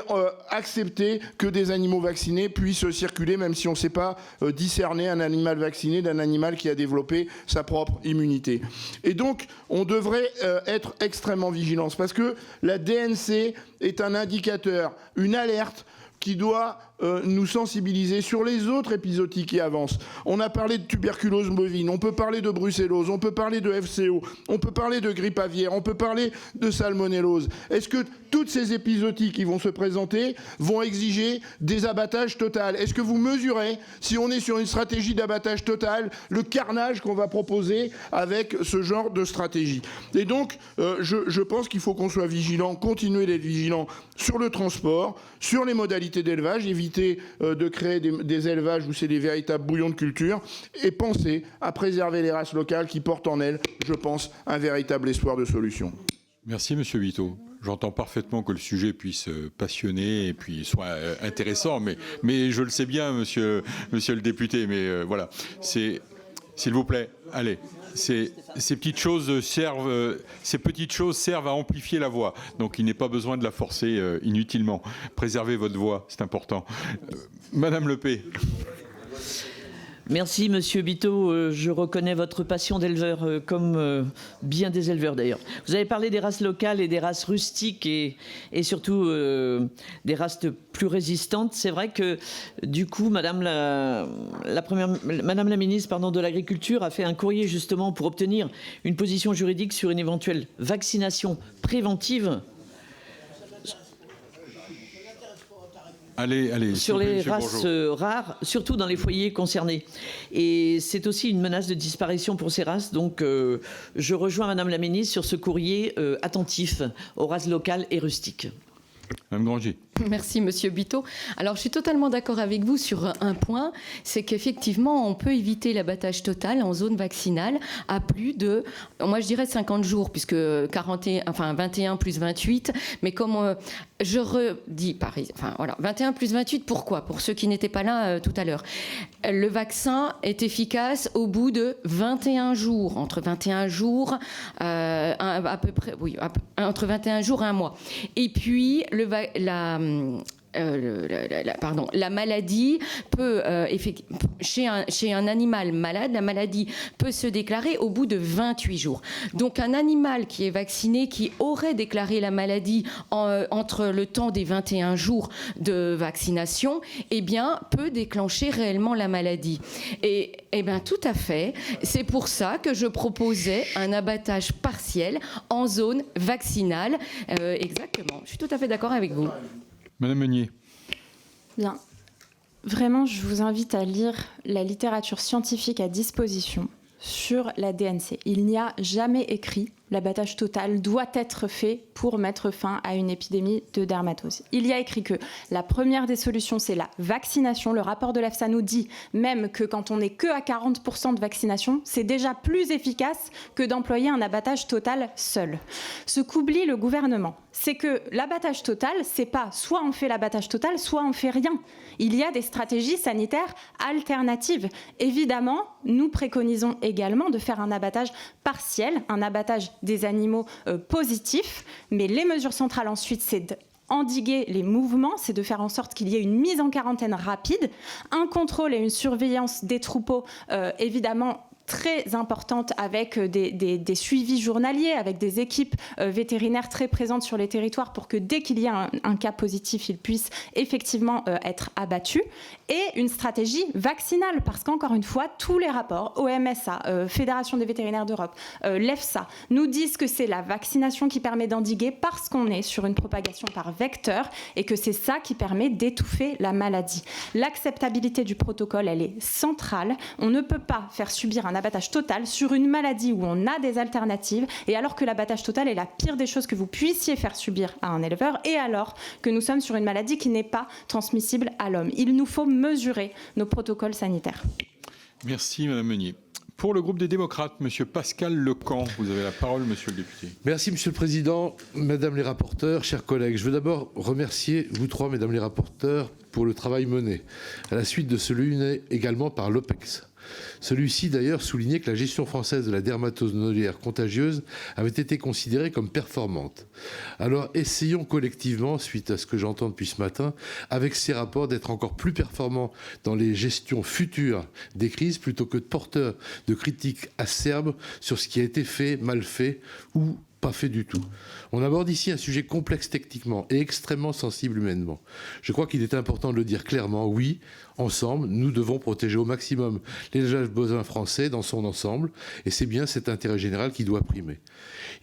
S11: accepter que des animaux vaccinés puissent circuler, même si on ne sait pas discerner un animal vacciné d'un animal qui a développé sa propre immunité. Et donc, on devrait être extrêmement vigilants parce que la DNC est un indicateur, une alerte qui doit nous sensibiliser sur les autres épizooties qui avancent. On a parlé de tuberculose bovine, on peut parler de brucellose, on peut parler de FCO, on peut parler de grippe aviaire, on peut parler de salmonellose. Est-ce que toutes ces épizooties qui vont se présenter vont exiger des abattages totaux? Est-ce que vous mesurez, si on est sur une stratégie d'abattage total, le carnage qu'on va proposer avec ce genre de stratégie? Et donc, je pense qu'il faut qu'on soit vigilant, continuer d'être vigilant sur le transport, sur les modalités d'élevage, éviter de créer des élevages où c'est des véritables bouillons de culture, et penser à préserver les races locales qui portent en elles, je pense, un véritable espoir de solution.
S3: Merci Monsieur Vito. J'entends parfaitement que le sujet puisse passionner et puis soit intéressant, mais je le sais bien, monsieur le député, mais voilà, s'il vous plaît, allez. Ces petites choses servent à amplifier la voix. Donc il n'est pas besoin de la forcer inutilement. Préservez votre voix, c'est important. Madame Lepée.
S2: Merci Monsieur Biteau, je reconnais votre passion d'éleveur, comme bien des éleveurs d'ailleurs. Vous avez parlé des races locales et des races rustiques et surtout des races plus résistantes. C'est vrai que du coup, Madame la ministre de l'Agriculture a fait un courrier justement pour obtenir une position juridique sur une éventuelle vaccination préventive sur les races rares, surtout dans les foyers concernés. Et c'est aussi une menace de disparition pour ces races. Donc je rejoins Madame la ministre sur ce courrier attentif aux races locales et rustiques.
S3: Madame Granger.
S4: Merci Monsieur Biteau. Alors je suis totalement d'accord avec vous sur un point, c'est qu'effectivement on peut éviter l'abattage total en zone vaccinale à plus de, moi je dirais 50 jours, puisque 21 plus 28, mais comme je redis, 21 plus 28, pourquoi? Pour ceux qui n'étaient pas là tout à l'heure. Le vaccin est efficace au bout de 21 jours, entre 21 jours, à peu près, oui, entre 21 jours et un mois. Et puis la maladie peut, chez un animal malade, la maladie peut se déclarer au bout de 28 jours. Donc un animal qui est vacciné, qui aurait déclaré la maladie entre le temps des 21 jours de vaccination, eh bien, peut déclencher réellement la maladie. Et bien, tout à fait. C'est pour ça que je proposais un abattage partiel en zone vaccinale. Exactement. Je suis tout à fait d'accord avec vous.
S3: Madame Meunier.
S5: Bien. Vraiment, je vous invite à lire la littérature scientifique à disposition sur la DNC. Il n'y a jamais écrit l'abattage total doit être fait pour mettre fin à une épidémie de dermatose. Il y a écrit que la première des solutions, c'est la vaccination. Le rapport de l'EFSA nous dit même que quand on n'est que à 40% de vaccination, c'est déjà plus efficace que d'employer un abattage total seul. Ce qu'oublie le gouvernement, c'est que l'abattage total, c'est pas soit on fait l'abattage total, soit on fait rien. Il y a des stratégies sanitaires alternatives. Évidemment, nous préconisons également de faire un abattage partiel, un abattage des animaux positifs, mais les mesures centrales ensuite, c'est d'endiguer les mouvements, c'est de faire en sorte qu'il y ait une mise en quarantaine rapide, un contrôle et une surveillance des troupeaux, évidemment, très importante avec des suivis journaliers, avec des équipes vétérinaires très présentes sur les territoires pour que dès qu'il y a un cas positif, ils puissent effectivement être abattus. Et une stratégie vaccinale, parce qu'encore une fois, tous les rapports, OMSA, Fédération des vétérinaires d'Europe, l'EFSA, nous disent que c'est la vaccination qui permet d'endiguer parce qu'on est sur une propagation par vecteur et que c'est ça qui permet d'étouffer la maladie. L'acceptabilité du protocole, elle est centrale. On ne peut pas faire subir un abattage total sur une maladie où on a des alternatives, et alors que l'abattage total est la pire des choses que vous puissiez faire subir à un éleveur, et alors que nous sommes sur une maladie qui n'est pas transmissible à l'homme. Il nous faut mesurer nos protocoles sanitaires.
S3: Merci Madame Meunier. Pour le groupe des démocrates, Monsieur Pascal Lecamp, vous avez la parole, Monsieur le député.
S12: Merci Monsieur le Président, Madame les rapporteurs, chers collègues. Je veux d'abord remercier vous trois, Mesdames les rapporteurs, pour le travail mené, à la suite de celui mené également par l'OPEX. Celui-ci d'ailleurs soulignait que la gestion française de la dermatose nodulaire contagieuse avait été considérée comme performante. Alors essayons collectivement, suite à ce que j'entends depuis ce matin, avec ces rapports d'être encore plus performants dans les gestions futures des crises plutôt que de porteurs de critiques acerbes sur ce qui a été fait, mal fait ou Pas fait du tout. On aborde ici un sujet complexe techniquement et extrêmement sensible humainement. Je crois qu'il est important de le dire clairement. Oui, ensemble, nous devons protéger au maximum l'élevage bovin français dans son ensemble, et c'est bien cet intérêt général qui doit primer.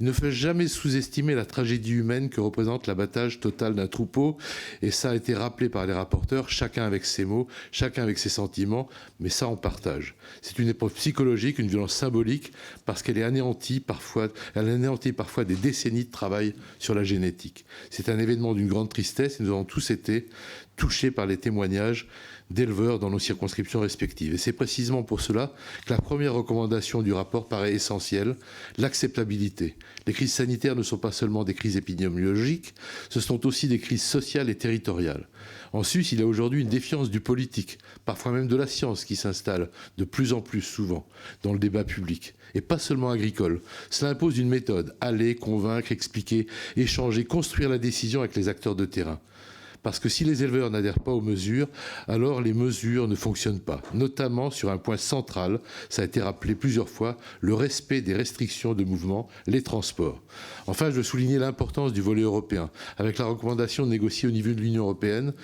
S12: Il ne faut jamais sous-estimer la tragédie humaine que représente l'abattage total d'un troupeau, et ça a été rappelé par les rapporteurs, chacun avec ses mots, chacun avec ses sentiments, mais ça on partage. C'est une épreuve psychologique, une violence symbolique, parce qu'elle anéantit parfois des décennies de travail sur la génétique. C'est un événement d'une grande tristesse et nous avons tous été touchés par les témoignages d'éleveurs dans nos circonscriptions respectives. Et c'est précisément pour cela que la première recommandation du rapport paraît essentielle, l'acceptabilité. Les crises sanitaires ne sont pas seulement des crises épidémiologiques, ce sont aussi des crises sociales et territoriales. En Suisse, il y a aujourd'hui une défiance du politique, parfois même de la science, qui s'installe de plus en plus souvent dans le débat public, et pas seulement agricole. Cela impose une méthode, aller, convaincre, expliquer, échanger, construire la décision avec les acteurs de terrain. Parce que si les éleveurs n'adhèrent pas aux mesures, alors les mesures ne fonctionnent pas. Notamment sur un point central, ça a été rappelé plusieurs fois, le respect des restrictions de mouvement, les transports. Enfin, je veux souligner l'importance du volet européen. Avec la recommandation de négocier au niveau de l'Union européenne,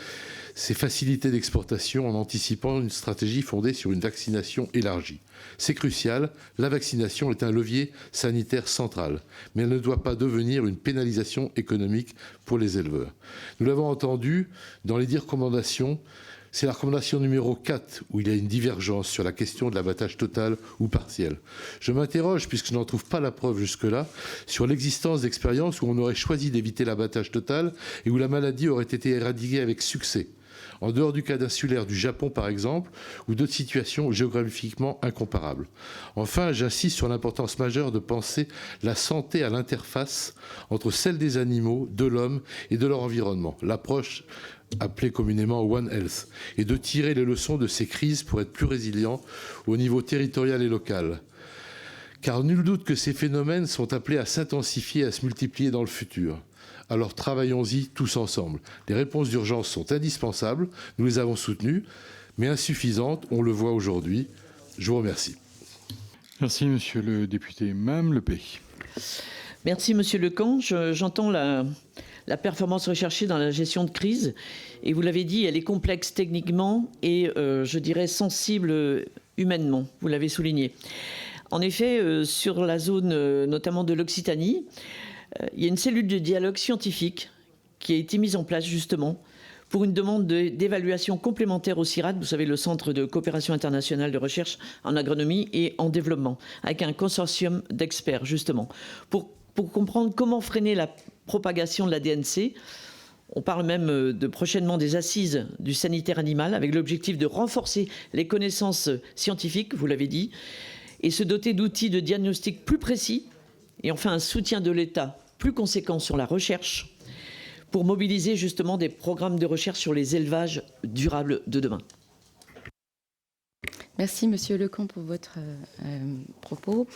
S12: ces facilités d'exportation en anticipant une stratégie fondée sur une vaccination élargie. C'est crucial, la vaccination est un levier sanitaire central, mais elle ne doit pas devenir une pénalisation économique pour les éleveurs. Nous l'avons entendu dans les 10 recommandations, c'est la recommandation numéro 4 où il y a une divergence sur la question de l'abattage total ou partiel. Je m'interroge, puisque je n'en trouve pas la preuve jusque-là, sur l'existence d'expériences où on aurait choisi d'éviter l'abattage total et où la maladie aurait été éradiquée avec succès. En dehors du cas insulaire du Japon, par exemple, ou d'autres situations géographiquement incomparables. Enfin, j'insiste sur l'importance majeure de penser la santé à l'interface entre celle des animaux, de l'homme et de leur environnement. L'approche appelée communément One Health, et de tirer les leçons de ces crises pour être plus résilient au niveau territorial et local. Car nul doute que ces phénomènes sont appelés à s'intensifier, à se multiplier dans le futur. Alors travaillons-y tous ensemble. Les réponses d'urgence sont indispensables, nous les avons soutenues, mais insuffisantes, on le voit aujourd'hui. Je vous remercie.
S3: Merci, monsieur le député. Madame Lepay.
S2: Merci, monsieur Lecamp. J'entends la performance recherchée dans la gestion de crise. Et vous l'avez dit, elle est complexe techniquement et, je dirais, sensible humainement. Vous l'avez souligné. En effet, sur la zone notamment de l'Occitanie, il y a une cellule de dialogue scientifique qui a été mise en place justement pour une demande d'évaluation complémentaire au CIRAD, vous savez, le Centre de coopération internationale de recherche en agronomie et en développement, avec un consortium d'experts justement, pour comprendre comment freiner la propagation de la DNC. On parle même prochainement des assises du sanitaire animal, avec l'objectif de renforcer les connaissances scientifiques, vous l'avez dit, et se doter d'outils de diagnostic plus précis, et enfin un soutien de l'État plus conséquent sur la recherche pour mobiliser justement des programmes de recherche sur les élevages durables de demain.
S4: Merci, monsieur Lecamp, pour votre propos.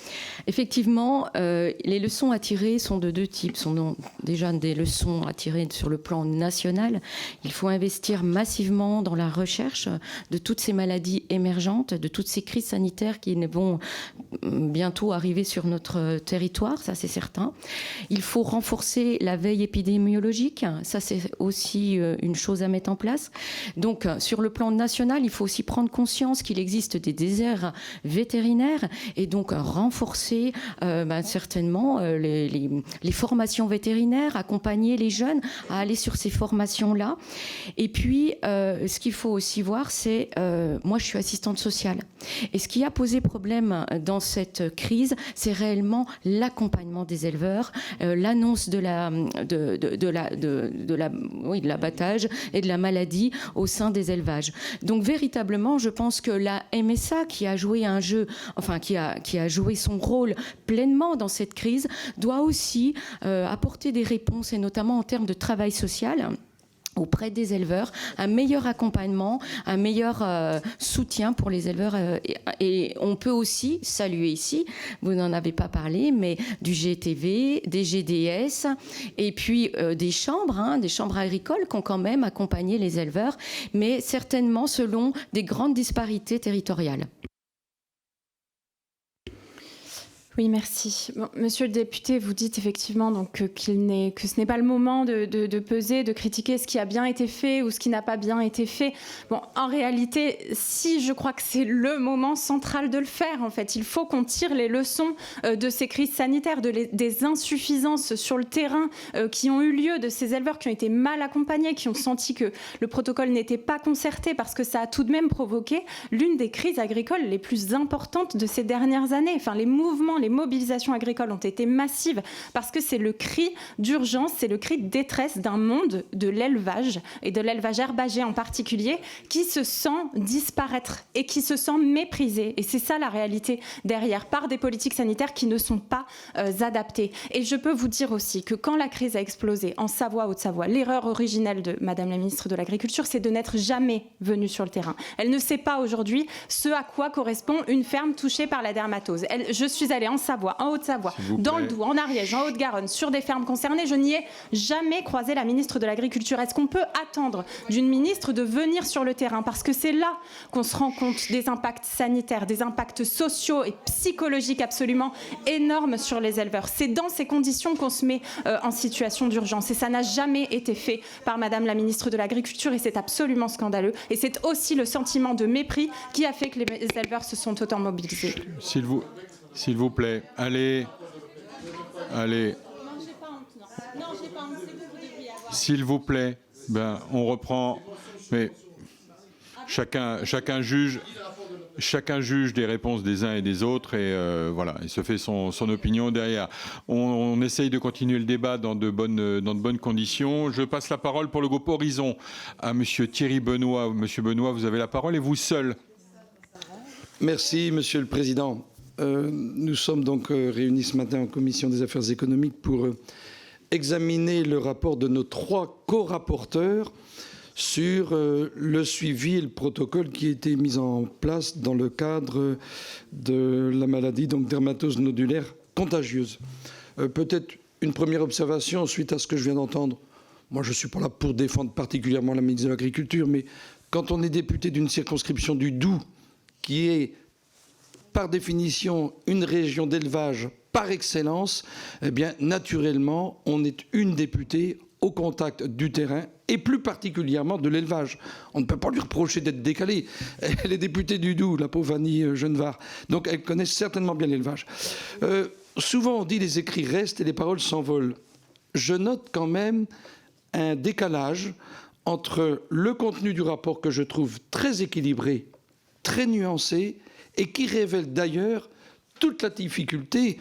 S4: Effectivement, les leçons à tirer sont de deux types. Sont déjà des leçons à tirer sur le plan national. Il faut investir massivement dans la recherche de toutes ces maladies émergentes, de toutes ces crises sanitaires qui vont bientôt arriver sur notre territoire, ça c'est certain. Il faut renforcer la veille épidémiologique, ça c'est aussi une chose à mettre en place. Donc, sur le plan national, il faut aussi prendre conscience qu'il existe des déserts vétérinaires et donc renforcer certainement les formations vétérinaires, accompagner les jeunes à aller sur ces formations-là. Et puis, ce qu'il faut aussi voir, c'est, moi je suis assistante sociale, et ce qui a posé problème dans cette crise, c'est réellement l'accompagnement des éleveurs, l'annonce de l'abattage et de la maladie au sein des élevages. Donc véritablement, je pense que la MSA qui a joué un jeu, enfin qui a joué son rôle pleinement dans cette crise, doit aussi apporter des réponses, et notamment en termes de travail social auprès des éleveurs, un meilleur accompagnement, un meilleur soutien pour les éleveurs. Et on peut aussi saluer ici, vous n'en avez pas parlé, mais du GTV, des GDS, et puis des chambres agricoles qui ont quand même accompagné les éleveurs, mais certainement selon des grandes disparités territoriales.
S5: Oui, merci. Bon, monsieur le député, vous dites effectivement donc, que ce n'est pas le moment de peser, de critiquer ce qui a bien été fait ou ce qui n'a pas bien été fait. Bon, en réalité, si je crois que c'est le moment central de le faire, en fait, il faut qu'on tire les leçons de ces crises sanitaires, des insuffisances sur le terrain qui ont eu lieu, de ces éleveurs qui ont été mal accompagnés, qui ont senti que le protocole n'était pas concerté, parce que ça a tout de même provoqué l'une des crises agricoles les plus importantes de ces dernières années. Enfin, les mouvements, les mobilisations agricoles ont été massives parce que c'est le cri d'urgence, c'est le cri de détresse d'un monde de l'élevage et de l'élevage herbager en particulier qui se sent disparaître et qui se sent méprisé. Et c'est ça la réalité derrière, par des politiques sanitaires qui ne sont pas adaptées. Et je peux vous dire aussi que quand la crise a explosé en Savoie, Haute-Savoie, l'erreur originelle de Madame la ministre de l'Agriculture, c'est de n'être jamais venue sur le terrain. Elle ne sait pas aujourd'hui ce à quoi correspond une ferme touchée par la dermatose. Je suis allée en Savoie, en Haute-Savoie, dans le Doubs, en Ariège, en Haute-Garonne, sur des fermes concernées. Je n'y ai jamais croisé la ministre de l'Agriculture. Est-ce qu'on peut attendre d'une ministre de venir sur le terrain? Parce que c'est là qu'on se rend compte des impacts sanitaires, des impacts sociaux et psychologiques absolument énormes sur les éleveurs. C'est dans ces conditions qu'on se met en situation d'urgence. Et ça n'a jamais été fait par Madame la ministre de l'Agriculture et c'est absolument scandaleux. Et c'est aussi le sentiment de mépris qui a fait que les éleveurs se sont autant mobilisés.
S3: S'il vous plaît, allez. S'il vous plaît, on reprend. Mais chacun juge des réponses des uns et des autres et voilà, il se fait son opinion derrière. On essaye de continuer le débat dans de bonnes conditions. Je passe la parole pour le groupe Horizon à Monsieur Thierry Benoît. Monsieur Benoît, vous avez la parole et vous seul.
S13: Merci, Monsieur le Président. Nous sommes donc réunis ce matin en commission des affaires économiques pour examiner le rapport de nos 3 co-rapporteurs sur le suivi et le protocole qui a été mis en place dans le cadre de la maladie donc dermatose nodulaire contagieuse. Peut-être une première observation suite à ce que je viens d'entendre. Moi, je ne suis pas là pour défendre particulièrement la ministre de l'Agriculture, mais quand on est député d'une circonscription du Doubs, qui est par définition une région d'élevage par excellence, eh bien, naturellement, on est une députée au contact du terrain et plus particulièrement de l'élevage. On ne peut pas lui reprocher d'être décalée. Elle est députée du Doubs, la pauvre Annie Genevard. Donc elle connaît certainement bien l'élevage. Souvent on dit les écrits restent et les paroles s'envolent. Je note quand même un décalage entre le contenu du rapport que je trouve très équilibré, très nuancé, et qui révèle d'ailleurs toute la difficulté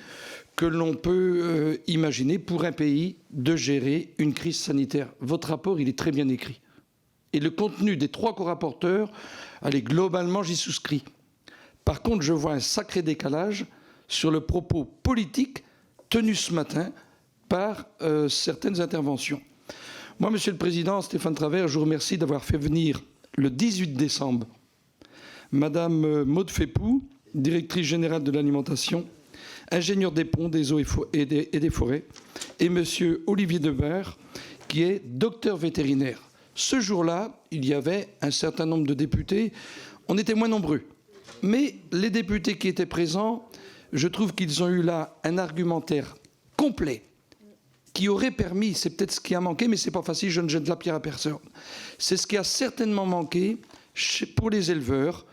S13: que l'on peut imaginer pour un pays de gérer une crise sanitaire. Votre rapport, il est très bien écrit. Et le contenu des 3 co-rapporteurs, allez, globalement, j'y souscris. Par contre, je vois un sacré décalage sur le propos politique tenu ce matin par certaines interventions. Moi, Monsieur le Président, Stéphane Travert, je vous remercie d'avoir fait venir le 18 décembre Madame Maude Fépou, directrice générale de l'alimentation, ingénieur des ponts, des eaux et des forêts, et Monsieur Olivier Debert, qui est docteur vétérinaire. Ce jour-là, il y avait un certain nombre de députés. On était moins nombreux. Mais les députés qui étaient présents, je trouve qu'ils ont eu là un argumentaire complet qui aurait permis, c'est peut-être ce qui a manqué, mais c'est pas facile, je ne jette la pierre à personne. C'est ce qui a certainement manqué pour les éleveurs,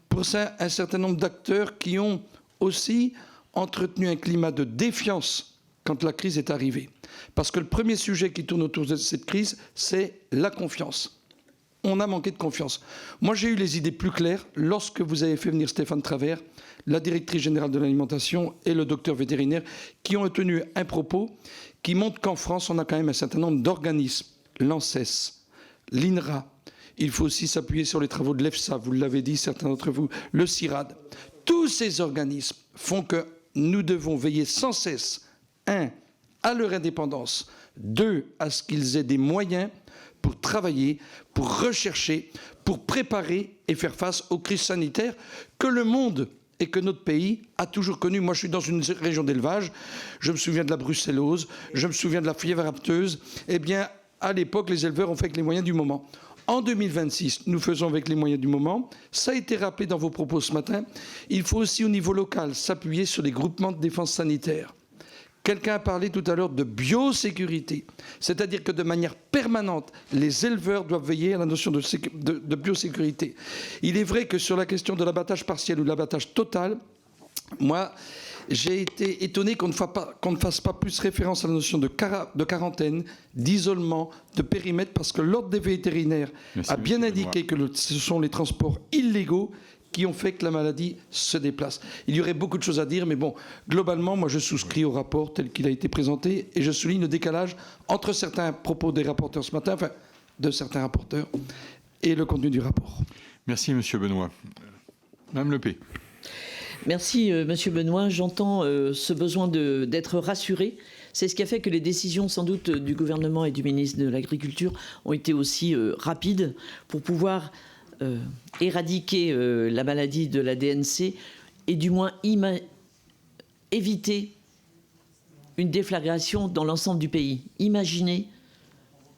S13: pour un certain nombre d'acteurs qui ont aussi entretenu un climat de défiance quand la crise est arrivée. Parce que le premier sujet qui tourne autour de cette crise, c'est la confiance. On a manqué de confiance. Moi, j'ai eu les idées plus claires lorsque vous avez fait venir Stéphane Travert, la directrice générale de l'alimentation et le docteur vétérinaire, qui ont tenu un propos qui montre qu'en France, on a quand même un certain nombre d'organismes, l'ANSES, l'INRA. Il faut aussi s'appuyer sur les travaux de l'EFSA, vous l'avez dit, certains d'entre vous, le CIRAD. Tous ces organismes font que nous devons veiller sans cesse, 1, à leur indépendance, 2, à ce qu'ils aient des moyens pour travailler, pour rechercher, pour préparer et faire face aux crises sanitaires que le monde et que notre pays a toujours connues. Moi, je suis dans une région d'élevage, je me souviens de la brucellose, je me souviens de la fièvre apteuse. Eh bien, à l'époque, les éleveurs ont fait avec les moyens du moment. En 2026, nous faisons avec les moyens du moment. Ça a été rappelé dans vos propos ce matin. Il faut aussi au niveau local s'appuyer sur les groupements de défense sanitaire. Quelqu'un a parlé tout à l'heure de biosécurité, c'est-à-dire que de manière permanente, les éleveurs doivent veiller à la notion de biosécurité. Il est vrai que sur la question de l'abattage partiel ou de l'abattage total, moi, j'ai été étonné qu'on ne fasse pas plus référence à la notion de quarantaine, d'isolement, de périmètre, parce que l'ordre des vétérinaires a bien indiqué que ce sont les transports illégaux qui ont fait que la maladie se déplace. Il y aurait beaucoup de choses à dire, mais bon, globalement, moi je souscris au rapport tel qu'il a été présenté, et je souligne le décalage entre certains propos des rapporteurs ce matin, enfin, de certains rapporteurs, et le contenu du rapport.
S3: Merci, Monsieur Benoît. Madame Lepée.
S2: Merci, Monsieur Benoît. J'entends ce besoin d'être rassuré. C'est ce qui a fait que les décisions, sans doute, du gouvernement et du ministre de l'Agriculture ont été aussi rapides pour pouvoir éradiquer la maladie de la DNC et du moins éviter une déflagration dans l'ensemble du pays. Imaginez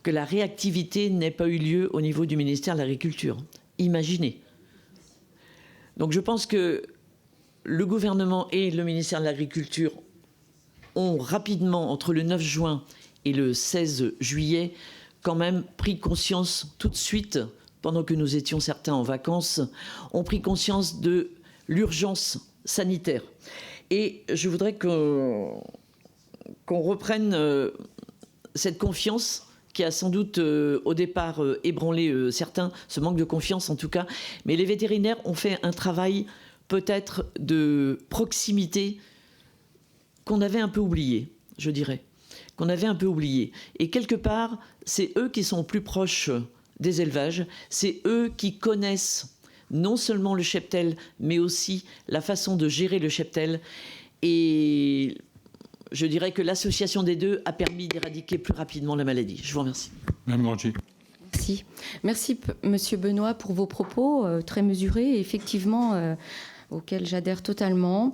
S2: que la réactivité n'ait pas eu lieu au niveau du ministère de l'Agriculture. Imaginez. Donc je pense que le gouvernement et le ministère de l'Agriculture ont rapidement, entre le 9 juin et le 16 juillet, quand même pris conscience tout de suite, pendant que nous étions certains en vacances, ont pris conscience de l'urgence sanitaire. Et je voudrais qu'on reprenne cette confiance qui a sans doute au départ ébranlé certains, ce manque de confiance en tout cas. Mais les vétérinaires ont fait un travail peut-être de proximité qu'on avait un peu oublié, je dirais. Qu'on avait un peu oublié. Et quelque part, c'est eux qui sont plus proches des élevages, c'est eux qui connaissent non seulement le cheptel, mais aussi la façon de gérer le cheptel. Et je dirais que l'association des deux a permis d'éradiquer plus rapidement la maladie. Je vous remercie.
S3: Madame Grangy.
S4: Merci. Merci, Monsieur Benoît, pour vos propos très mesurés et effectivement auxquels j'adhère totalement.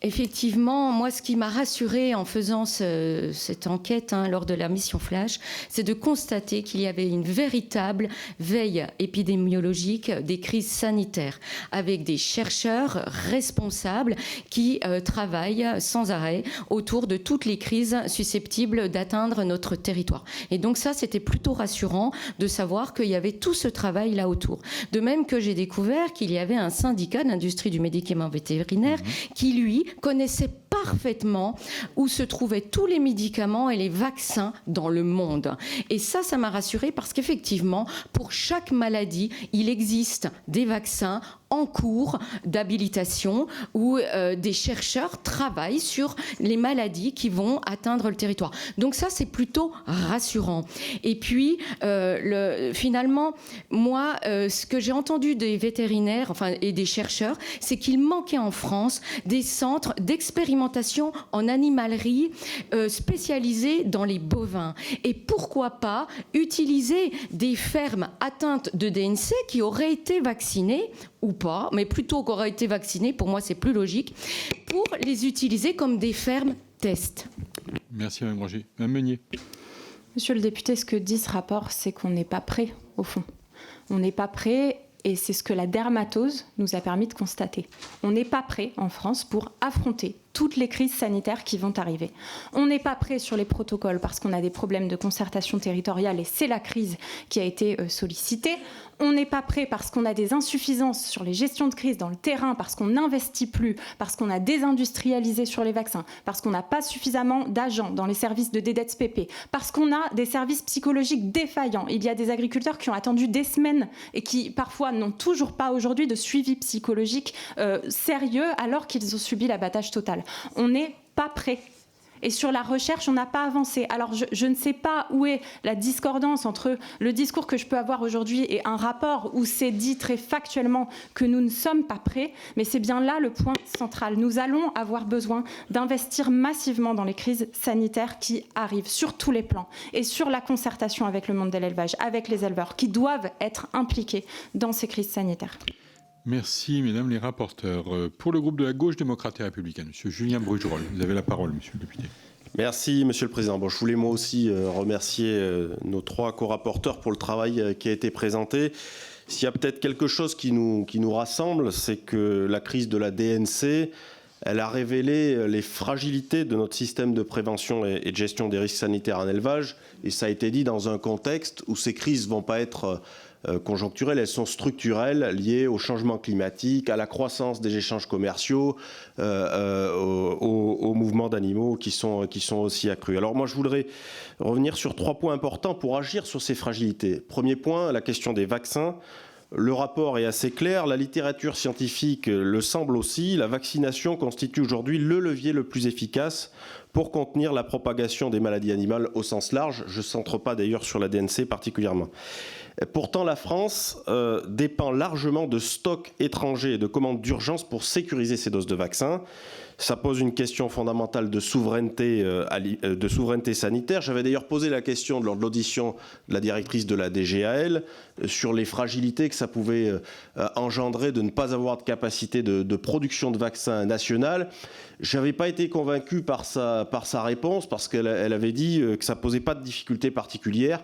S4: Effectivement, moi, ce qui m'a rassurée en faisant cette enquête lors de la mission Flash, c'est de constater qu'il y avait une véritable veille épidémiologique des crises sanitaires, avec des chercheurs responsables qui travaillent sans arrêt autour de toutes les crises susceptibles d'atteindre notre territoire. Et donc ça, c'était plutôt rassurant de savoir qu'il y avait tout ce travail là autour. De même que j'ai découvert qu'il y avait un syndicat d'industrie du médicament vétérinaire qui, lui, connaissait parfaitement où se trouvaient tous les médicaments et les vaccins dans le monde. Et ça m'a rassurée parce qu'effectivement, pour chaque maladie, il existe des vaccins en cours d'habilitation où des chercheurs travaillent sur les maladies qui vont atteindre le territoire. Donc ça, c'est plutôt rassurant. Et puis, finalement, moi, ce que j'ai entendu des vétérinaires et des chercheurs, c'est qu'il manquait en France des centres d'expérimentation en animalerie spécialisés dans les bovins. Et pourquoi pas utiliser des fermes atteintes de DNC qui auraient été vaccinées ou pas, mais plutôt qu'auraient été vaccinées, pour moi c'est plus logique, pour les utiliser comme des fermes test.
S3: Merci Mme Granger. Mme Meunier.
S5: Monsieur le député, ce que dit ce rapport, c'est qu'on n'est pas prêt, au fond. On n'est pas prêt, et c'est ce que la dermatose nous a permis de constater. On n'est pas prêt en France pour affronter toutes les crises sanitaires qui vont arriver. On n'est pas prêt sur les protocoles parce qu'on a des problèmes de concertation territoriale et c'est la crise qui a été sollicitée. On n'est pas prêt parce qu'on a des insuffisances sur les gestions de crise dans le terrain, parce qu'on n'investit plus, parce qu'on a désindustrialisé sur les vaccins, parce qu'on n'a pas suffisamment d'agents dans les services de DDESPP, parce qu'on a des services psychologiques défaillants. Il y a des agriculteurs qui ont attendu des semaines et qui parfois n'ont toujours pas aujourd'hui de suivi psychologique sérieux alors qu'ils ont subi l'abattage total. On n'est pas prêt. Et sur la recherche, on n'a pas avancé. Alors, je ne sais pas où est la discordance entre le discours que je peux avoir aujourd'hui et un rapport où c'est dit très factuellement que nous ne sommes pas prêts, mais c'est bien là le point central. Nous allons avoir besoin d'investir massivement dans les crises sanitaires qui arrivent sur tous les plans et sur la concertation avec le monde de l'élevage, avec les éleveurs, qui doivent être impliqués dans ces crises sanitaires.
S3: Merci, mesdames les rapporteurs. Pour le groupe de la gauche démocrate et républicaine, monsieur Julien Brugerolles, vous avez la parole, monsieur le député.
S14: Merci, Monsieur le Président. Bon, je voulais moi aussi remercier nos 3 co-rapporteurs pour le travail qui a été présenté. S'il y a peut-être quelque chose qui nous rassemble, c'est que la crise de la DNC, elle a révélé les fragilités de notre système de prévention et de gestion des risques sanitaires en élevage. Et ça a été dit dans un contexte où ces crises ne vont pas être conjoncturelles, elles sont structurelles, liées au changement climatique, à la croissance des échanges commerciaux, aux mouvements d'animaux qui sont aussi accrus. Alors moi, je voudrais revenir sur 3 points importants pour agir sur ces fragilités. Premier point, la question des vaccins. Le rapport est assez clair, la littérature scientifique le semble aussi. La vaccination constitue aujourd'hui le levier le plus efficace pour contenir la propagation des maladies animales au sens large. Je ne centre pas d'ailleurs sur la DNC particulièrement. Pourtant, la France dépend largement de stocks étrangers et de commandes d'urgence pour sécuriser ces doses de vaccins. Ça pose une question fondamentale de souveraineté sanitaire. J'avais d'ailleurs posé la question lors de l'audition de la directrice de la DGAL sur les fragilités que ça pouvait engendrer de ne pas avoir de capacité de production de vaccins nationale. Je n'avais pas été convaincu par sa réponse parce qu'elle avait dit que ça ne posait pas de difficultés particulières.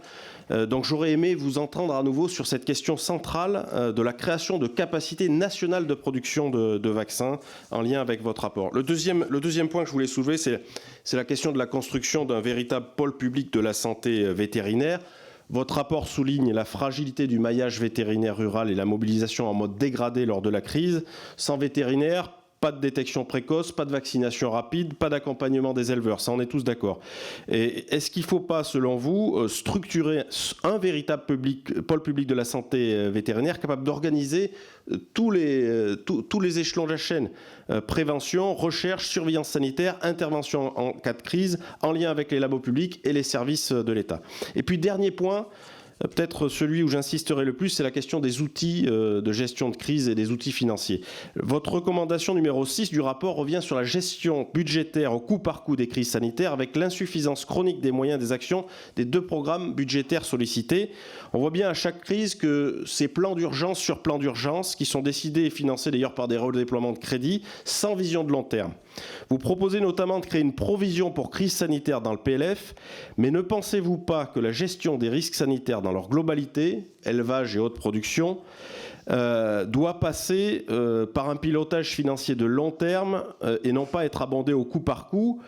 S14: Donc j'aurais aimé vous entendre à nouveau sur cette question centrale de la création de capacités nationales de production de vaccins en lien avec votre rapport. Le deuxième point que je voulais soulever, c'est la question de la construction d'un véritable pôle public de la santé vétérinaire. Votre rapport souligne la fragilité du maillage vétérinaire rural et la mobilisation en mode dégradé lors de la crise. Sans vétérinaires, pas de détection précoce, pas de vaccination rapide, pas d'accompagnement des éleveurs. Ça, on est tous d'accord. Et est-ce qu'il ne faut pas, selon vous, structurer un véritable pôle public de la santé vétérinaire capable d'organiser tous les échelons de la chaîne, prévention, recherche, surveillance sanitaire, intervention en cas de crise, en lien avec les labos publics et les services de l'État. Et puis, dernier point, peut-être celui où j'insisterai le plus, c'est la question des outils de gestion de crise et des outils financiers. Votre recommandation numéro 6 du rapport revient sur la gestion budgétaire au coup par coup des crises sanitaires avec l'insuffisance chronique des moyens des actions des 2 programmes budgétaires sollicités. On voit bien à chaque crise que ces plans d'urgence sur plans d'urgence, qui sont décidés et financés d'ailleurs par des redéploiements de crédits, sans vision de long terme. Vous proposez notamment de créer une provision pour crise sanitaire dans le PLF, mais ne pensez-vous pas que la gestion des risques sanitaires dans leur globalité, élevage et haute production, doit passer par un pilotage financier de long terme et non pas être abondé au coup par coup,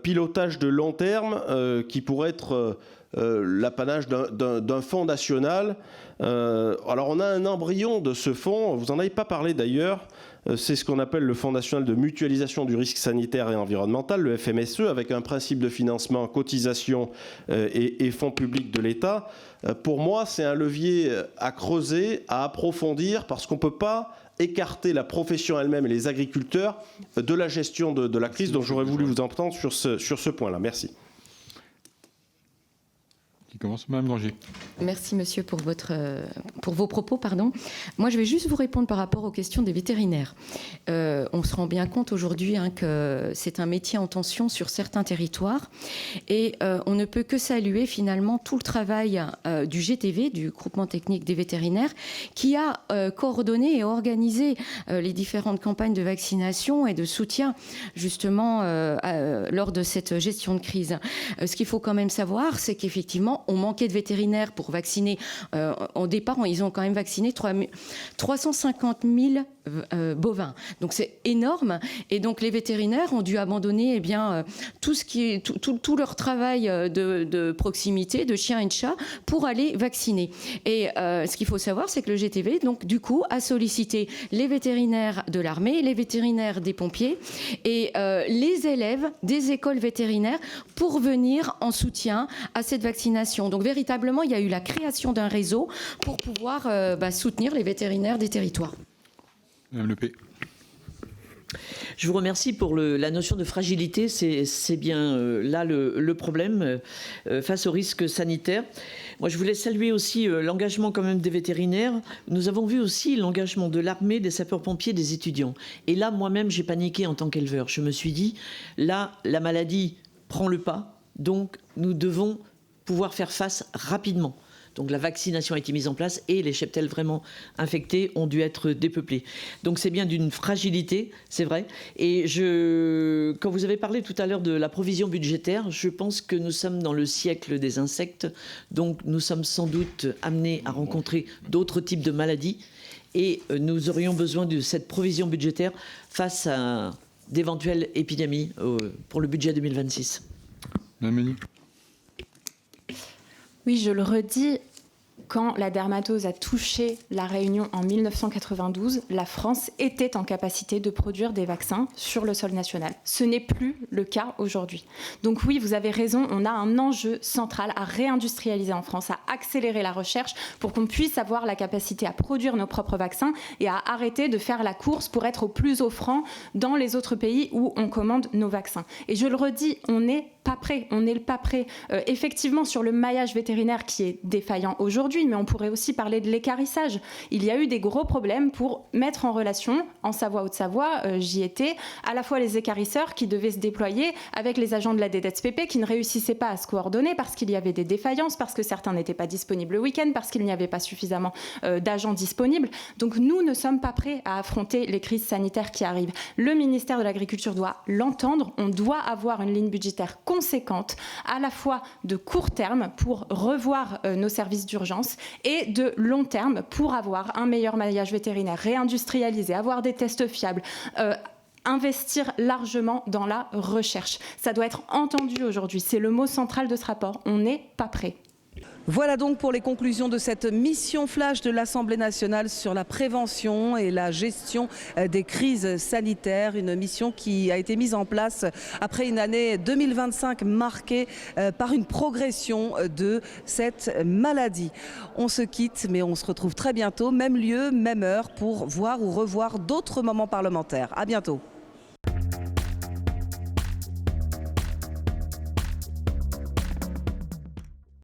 S14: pilotage de long terme qui pourrait être l'apanage d'un fonds national. Alors on a un embryon de ce fonds, vous n'en avez pas parlé d'ailleurs, c'est ce qu'on appelle le Fonds national de mutualisation du risque sanitaire et environnemental, le FMSE, avec un principe de financement, cotisation et fonds publics de l'État. Pour moi, c'est un levier à creuser, à approfondir, parce qu'on ne peut pas écarter la profession elle-même et les agriculteurs de la gestion de la crise. Donc j'aurais voulu vous entendre sur ce point-là. Merci.
S3: Qui commence, Madame Granger.
S4: Merci, monsieur, pour vos propos. Moi, je vais juste vous répondre par rapport aux questions des vétérinaires. On se rend bien compte aujourd'hui que c'est un métier en tension sur certains territoires. Et on ne peut que saluer finalement tout le travail du GTV, du groupement technique des vétérinaires, qui a coordonné et organisé les différentes campagnes de vaccination et de soutien justement lors de cette gestion de crise. Ce qu'il faut quand même savoir, c'est qu'effectivement, on manquait de vétérinaires pour vacciner. Au départ, ils ont quand même vacciné 350 000 bovins. Donc c'est énorme. Et donc les vétérinaires ont dû abandonner tout leur travail de proximité, de chiens et de chats, pour aller vacciner. Et ce qu'il faut savoir, c'est que le GTV, donc du coup, a sollicité les vétérinaires de l'armée, les vétérinaires des pompiers et les élèves des écoles vétérinaires pour venir en soutien à cette vaccination. Donc véritablement, il y a eu la création d'un réseau pour pouvoir soutenir les vétérinaires des territoires.
S3: Madame Lepé.
S2: Je vous remercie pour la notion de fragilité. C'est bien là le problème face aux risques sanitaires. Moi, je voulais saluer aussi l'engagement quand même des vétérinaires. Nous avons vu aussi l'engagement de l'armée, des sapeurs-pompiers, des étudiants. Et là, moi-même, j'ai paniqué en tant qu'éleveur. Je me suis dit, là, la maladie prend le pas, donc nous devons pouvoir faire face rapidement. Donc la vaccination a été mise en place et les cheptels vraiment infectés ont dû être dépeuplés. Donc c'est bien d'une fragilité, c'est vrai. Et quand vous avez parlé tout à l'heure de la provision budgétaire, je pense que nous sommes dans le siècle des insectes. Donc nous sommes sans doute amenés à rencontrer d'autres types de maladies. Et nous aurions besoin de cette provision budgétaire face à d'éventuelles épidémies pour le budget 2026.
S3: Madame Meunier.
S5: Oui, je le redis, quand la dermatose a touché la Réunion en 1992, la France était en capacité de produire des vaccins sur le sol national. Ce n'est plus le cas aujourd'hui. Donc oui, vous avez raison, on a un enjeu central à réindustrialiser en France, à accélérer la recherche pour qu'on puisse avoir la capacité à produire nos propres vaccins et à arrêter de faire la course pour être au plus offrant dans les autres pays où on commande nos vaccins. Et je le redis, on n'est pas prêt, on n'est pas prêt. Effectivement, sur le maillage vétérinaire qui est défaillant aujourd'hui, mais on pourrait aussi parler de l'équarrissage. Il y a eu des gros problèmes pour mettre en relation, en Savoie, Haute-Savoie, j'y étais, à la fois les équarrisseurs qui devaient se déployer avec les agents de la DDSPP qui ne réussissaient pas à se coordonner parce qu'il y avait des défaillances, parce que certains n'étaient pas disponibles le week-end, parce qu'il n'y avait pas suffisamment d'agents disponibles. Donc nous ne sommes pas prêts à affronter les crises sanitaires qui arrivent. Le ministère de l'Agriculture doit l'entendre. On doit avoir une ligne budgétaire conséquente, à la fois de court terme pour revoir nos services d'urgence et de long terme pour avoir un meilleur maillage vétérinaire, réindustrialisé, avoir des tests fiables, investir largement dans la recherche. Ça doit être entendu aujourd'hui. C'est le mot central de ce rapport. On n'est pas prêt.
S1: Voilà donc pour les conclusions de cette mission flash de l'Assemblée nationale sur la prévention et la gestion des crises sanitaires. Une mission qui a été mise en place après une année 2025 marquée par une progression de cette maladie. On se quitte, mais on se retrouve très bientôt, même lieu, même heure, pour voir ou revoir d'autres moments parlementaires. À bientôt.